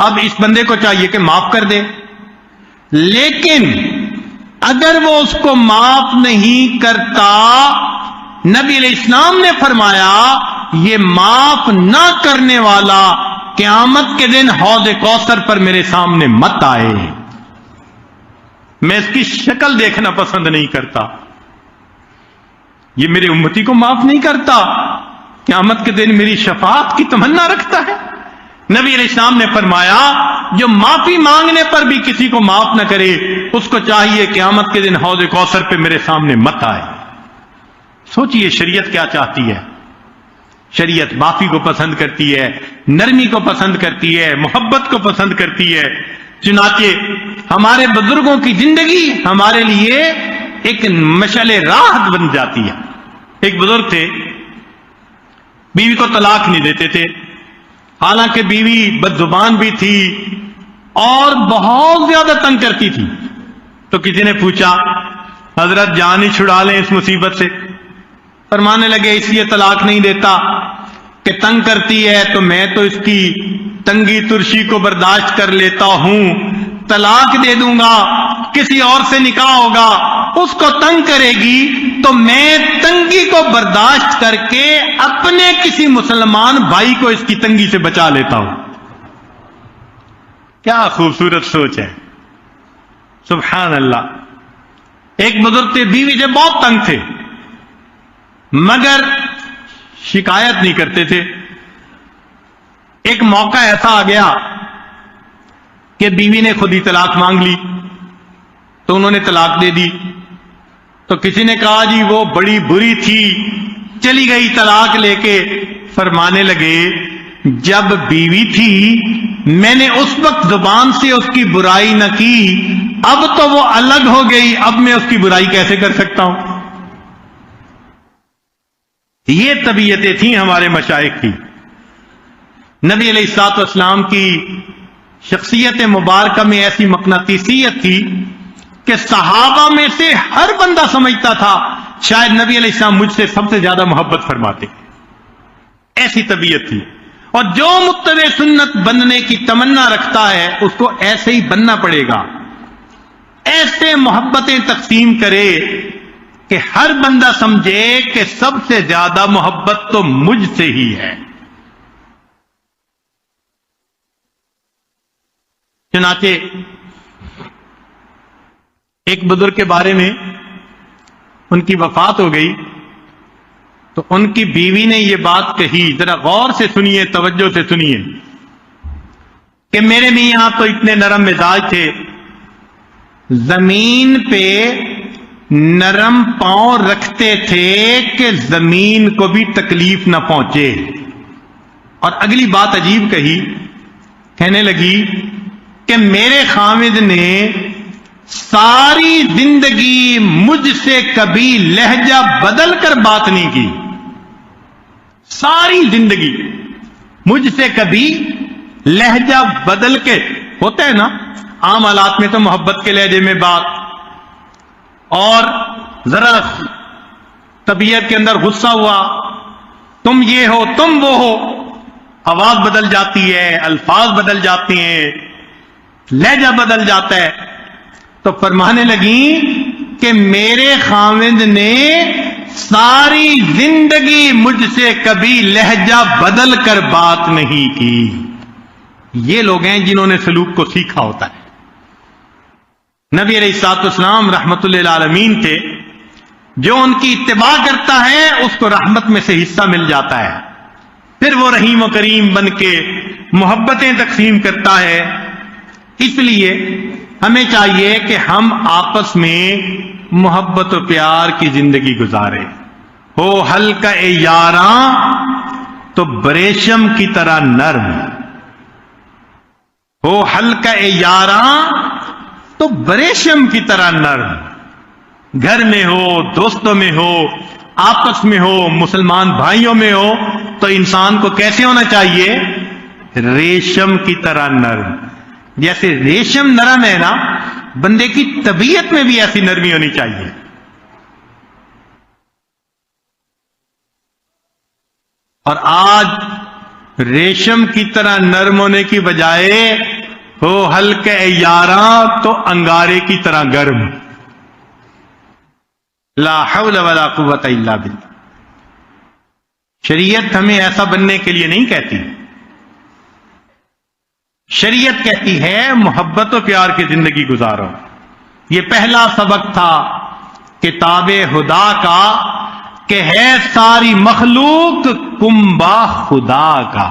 اب اس بندے کو چاہیے کہ معاف کر دے، لیکن اگر وہ اس کو معاف نہیں کرتا، نبی علیہ السلام نے فرمایا یہ معاف نہ کرنے والا قیامت کے دن حوض کوثر پر میرے سامنے مت آئے، میں اس کی شکل دیکھنا پسند نہیں کرتا، یہ میرے امتی کو معاف نہیں کرتا، قیامت کے دن میری شفاعت کی تمنا رکھتا ہے۔ نبی علیہ السلام نے فرمایا جو معافی مانگنے پر بھی کسی کو معاف نہ کرے اس کو چاہیے قیامت کے دن حوض کوثر پہ میرے سامنے مت آئے۔ سوچئے شریعت کیا چاہتی ہے؟ شریعت معافی کو پسند کرتی ہے، نرمی کو پسند کرتی ہے، محبت کو پسند کرتی ہے۔ چنانچہ ہمارے بزرگوں کی زندگی ہمارے لیے ایک مشعل راہ بن جاتی ہے۔ ایک بزرگ تھے، بیوی کو طلاق نہیں دیتے تھے، حالانکہ بیوی بد زبان بھی تھی اور بہت زیادہ تنگ کرتی تھی۔ تو کسی نے پوچھا حضرت جان ہی چھڑا لیں اس مصیبت سے۔ فرمانے لگے اس لیے طلاق نہیں دیتا کہ تنگ کرتی ہے تو میں تو اس کی تنگی ترشی کو برداشت کر لیتا ہوں، طلاق دے دوں گا، کسی اور سے نکاح ہوگا، اس کو تنگ کرے گی تو میں تنگی کو برداشت کر کے اپنے کسی مسلمان بھائی کو اس کی تنگی سے بچا لیتا ہوں۔ کیا خوبصورت سوچ ہے، سبحان اللہ۔ ایک بزرگ تھے، بیوی سے بہت تنگ تھے مگر شکایت نہیں کرتے تھے۔ ایک موقع ایسا آ گیا کہ بیوی نے خود ہی طلاق مانگ لی تو انہوں نے طلاق دے دی، تو کسی نے کہا جی وہ بڑی بری تھی چلی گئی طلاق لے کے۔ فرمانے لگے جب بیوی تھی میں نے اس وقت زبان سے اس کی برائی نہ کی، اب تو وہ الگ ہو گئی، اب میں اس کی برائی کیسے کر سکتا ہوں؟ یہ طبیعتیں تھیں ہمارے مشائخ کی۔ نبی علیہ الصلوۃ والسلام کی شخصیت مبارکہ میں ایسی مقناطیسیت تھی کہ صحابہ میں سے ہر بندہ سمجھتا تھا شاید نبی علیہ السلام مجھ سے سب سے زیادہ محبت فرماتے، ایسی طبیعت تھی۔ اور جو متبع سنت بننے کی تمنا رکھتا ہے اس کو ایسے ہی بننا پڑے گا، ایسے محبتیں تقسیم کرے کہ ہر بندہ سمجھے کہ سب سے زیادہ محبت تو مجھ سے ہی ہے۔ چنانچہ ایک بزرگ کے بارے میں ان کی وفات ہو گئی تو ان کی بیوی نے یہ بات کہی، ذرا غور سے سنیے، توجہ سے سنیے، کہ میرے میاں تو اتنے نرم مزاج تھے، زمین پہ نرم پاؤں رکھتے تھے کہ زمین کو بھی تکلیف نہ پہنچے۔ اور اگلی بات عجیب کہی، کہنے لگی کہ میرے خامد نے ساری زندگی مجھ سے کبھی لہجہ بدل کر بات نہیں کی، ساری زندگی مجھ سے کبھی لہجہ بدل کے، ہوتا ہے نا عام حالات میں تو محبت کے لہجے میں بات، اور ذرا طبیعت کے اندر غصہ ہوا، تم یہ ہو تم وہ ہو، آواز بدل جاتی ہے، الفاظ بدل جاتے ہیں، لہجہ بدل جاتا ہے۔ تو فرمانے لگیں کہ میرے خاوند نے ساری زندگی مجھ سے کبھی لہجہ بدل کر بات نہیں کی۔ یہ لوگ ہیں جنہوں نے سلوک کو سیکھا ہوتا ہے۔ نبی علیہ الصلوۃ والسلام رحمت للعالمین تھے، جو ان کی اتباع کرتا ہے اس کو رحمت میں سے حصہ مل جاتا ہے، پھر وہ رحیم و کریم بن کے محبتیں تقسیم کرتا ہے۔ اس لیے ہمیں چاہیے کہ ہم آپس میں محبت و پیار کی زندگی گزاریں۔ ہو ہلکا یاراں تو بریشم کی طرح نرم، ہو ہلکا یاراں تو بریشم کی طرح نرم، گھر میں ہو، دوستوں میں ہو، آپس میں ہو، مسلمان بھائیوں میں ہو، تو انسان کو کیسے ہونا چاہیے؟ ریشم کی طرح نرم۔ جیسے ریشم نرم ہے نا، بندے کی طبیعت میں بھی ایسی نرمی ہونی چاہیے۔ اور آج ریشم کی طرح نرم ہونے کی بجائے ہو ہلکے یاراں تو انگارے کی طرح گرم۔ لا حول ولا قوت الا باللہ۔ شریعت ہمیں ایسا بننے کے لیے نہیں کہتی، شریعت کہتی ہے محبت و پیار کی زندگی گزارو۔ یہ پہلا سبق تھا کتاب خدا کا کہ ہے ساری مخلوق کنبہ خدا کا،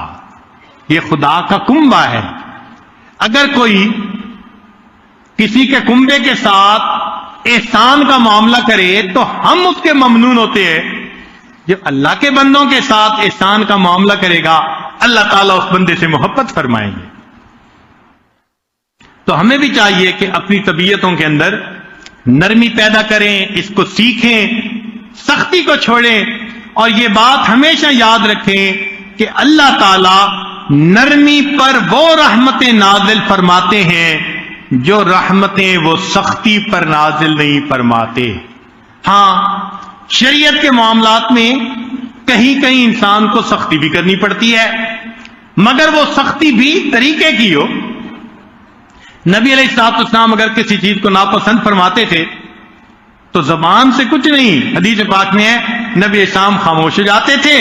یہ خدا کا کنبہ ہے۔ اگر کوئی کسی کے کنبے کے ساتھ احسان کا معاملہ کرے تو ہم اس کے ممنون ہوتے ہیں، جب اللہ کے بندوں کے ساتھ احسان کا معاملہ کرے گا اللہ تعالیٰ اس بندے سے محبت فرمائیں گے۔ تو ہمیں بھی چاہیے کہ اپنی طبیعتوں کے اندر نرمی پیدا کریں، اس کو سیکھیں، سختی کو چھوڑیں، اور یہ بات ہمیشہ یاد رکھیں کہ اللہ تعالیٰ نرمی پر وہ رحمتیں نازل فرماتے ہیں جو رحمتیں وہ سختی پر نازل نہیں فرماتے۔ ہاں شریعت کے معاملات میں کہیں کہیں انسان کو سختی بھی کرنی پڑتی ہے، مگر وہ سختی بھی طریقے کی ہو۔ نبی علیہ الصلوۃ والسلام اگر کسی چیز کو ناپسند فرماتے تھے تو زبان سے کچھ نہیں، حدیث پاک میں ہے نبی اسلام خاموش ہو جاتے تھے،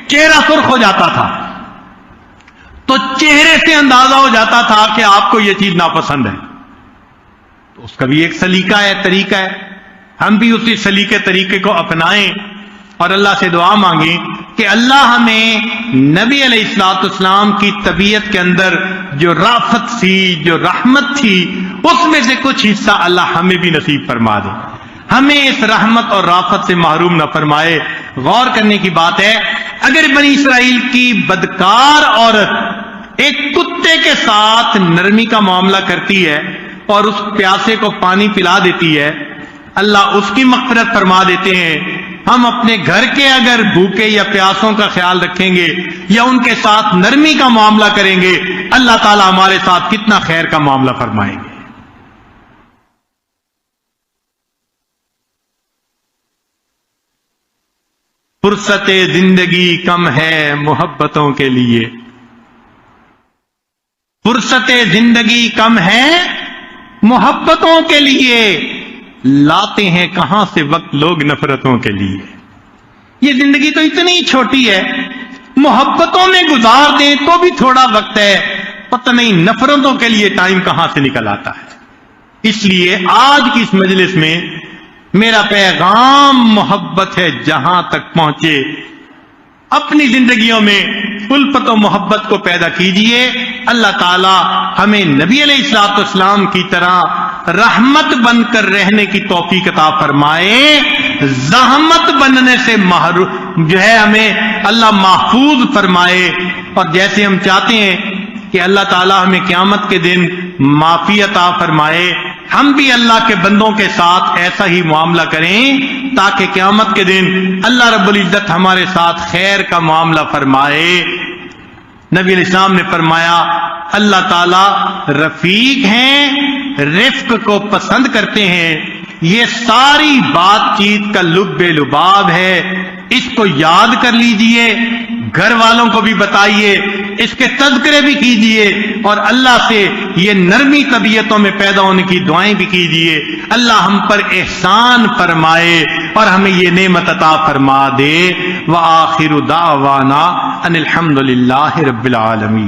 چہرہ سرخ ہو جاتا تھا تو چہرے سے اندازہ ہو جاتا تھا کہ آپ کو یہ چیز ناپسند ہے۔ تو اس کا بھی ایک سلیقہ ہے، طریقہ ہے، ہم بھی اسی سلیقے طریقے کو اپنائیں اور اللہ سے دعا مانگیں کہ اللہ ہمیں نبی علیہ الصلوۃ والسلام کی طبیعت کے اندر جو رافت تھی، جو رحمت تھی، اس میں سے کچھ حصہ اللہ ہمیں بھی نصیب فرما دے، ہمیں اس رحمت اور رافت سے محروم نہ فرمائے۔ غور کرنے کی بات ہے، اگر بنی اسرائیل کی بدکار عورت ایک کتے کے ساتھ نرمی کا معاملہ کرتی ہے اور اس پیاسے کو پانی پلا دیتی ہے، اللہ اس کی مغفرت فرما دیتے ہیں۔ ہم اپنے گھر کے اگر بھوکے یا پیاسوں کا خیال رکھیں گے یا ان کے ساتھ نرمی کا معاملہ کریں گے، اللہ تعالیٰ ہمارے ساتھ کتنا خیر کا معاملہ فرمائیں گے۔ فرصت زندگی کم ہے محبتوں کے لیے، فرصت زندگی کم ہے محبتوں کے لیے، لاتے ہیں کہاں سے وقت لوگ نفرتوں کے لیے۔ یہ زندگی تو اتنی چھوٹی ہے، محبتوں میں گزار دیں تو بھی تھوڑا وقت ہے، پتہ نہیں نفرتوں کے لیے ٹائم کہاں سے نکل آتا ہے۔ اس لیے آج کی اس مجلس میں میرا پیغام محبت ہے جہاں تک پہنچے. اپنی زندگیوں میں الفت و محبت کو پیدا کیجئے. اللہ تعالی ہمیں نبی علیہ الصلوۃ والسلام کی طرح رحمت بن کر رہنے کی توفیق عطا فرمائے. زحمت بننے سے ہمیں اللہ محفوظ فرمائے. اور جیسے ہم چاہتے ہیں کہ اللہ تعالی ہمیں قیامت کے دن معافی عطا فرمائے، ہم بھی اللہ کے بندوں کے ساتھ ایسا ہی معاملہ کریں تاکہ قیامت کے دن اللہ رب العزت ہمارے ساتھ خیر کا معاملہ فرمائے. نبی علیہ السلام نے فرمایا اللہ تعالی رفیق ہیں، رفق کو پسند کرتے ہیں. یہ ساری بات چیت کا لب لباب ہے. اس کو یاد کر لیجئے، گھر والوں کو بھی بتائیے، اس کے تذکرے بھی کیجئے، اور اللہ سے یہ نرمی طبیعتوں میں پیدا ہونے کی دعائیں بھی کیجئے. اللہ ہم پر احسان فرمائے اور ہمیں یہ نعمت عطا فرما دے. وآخر دعوانا ان الحمد للہ رب العالمین.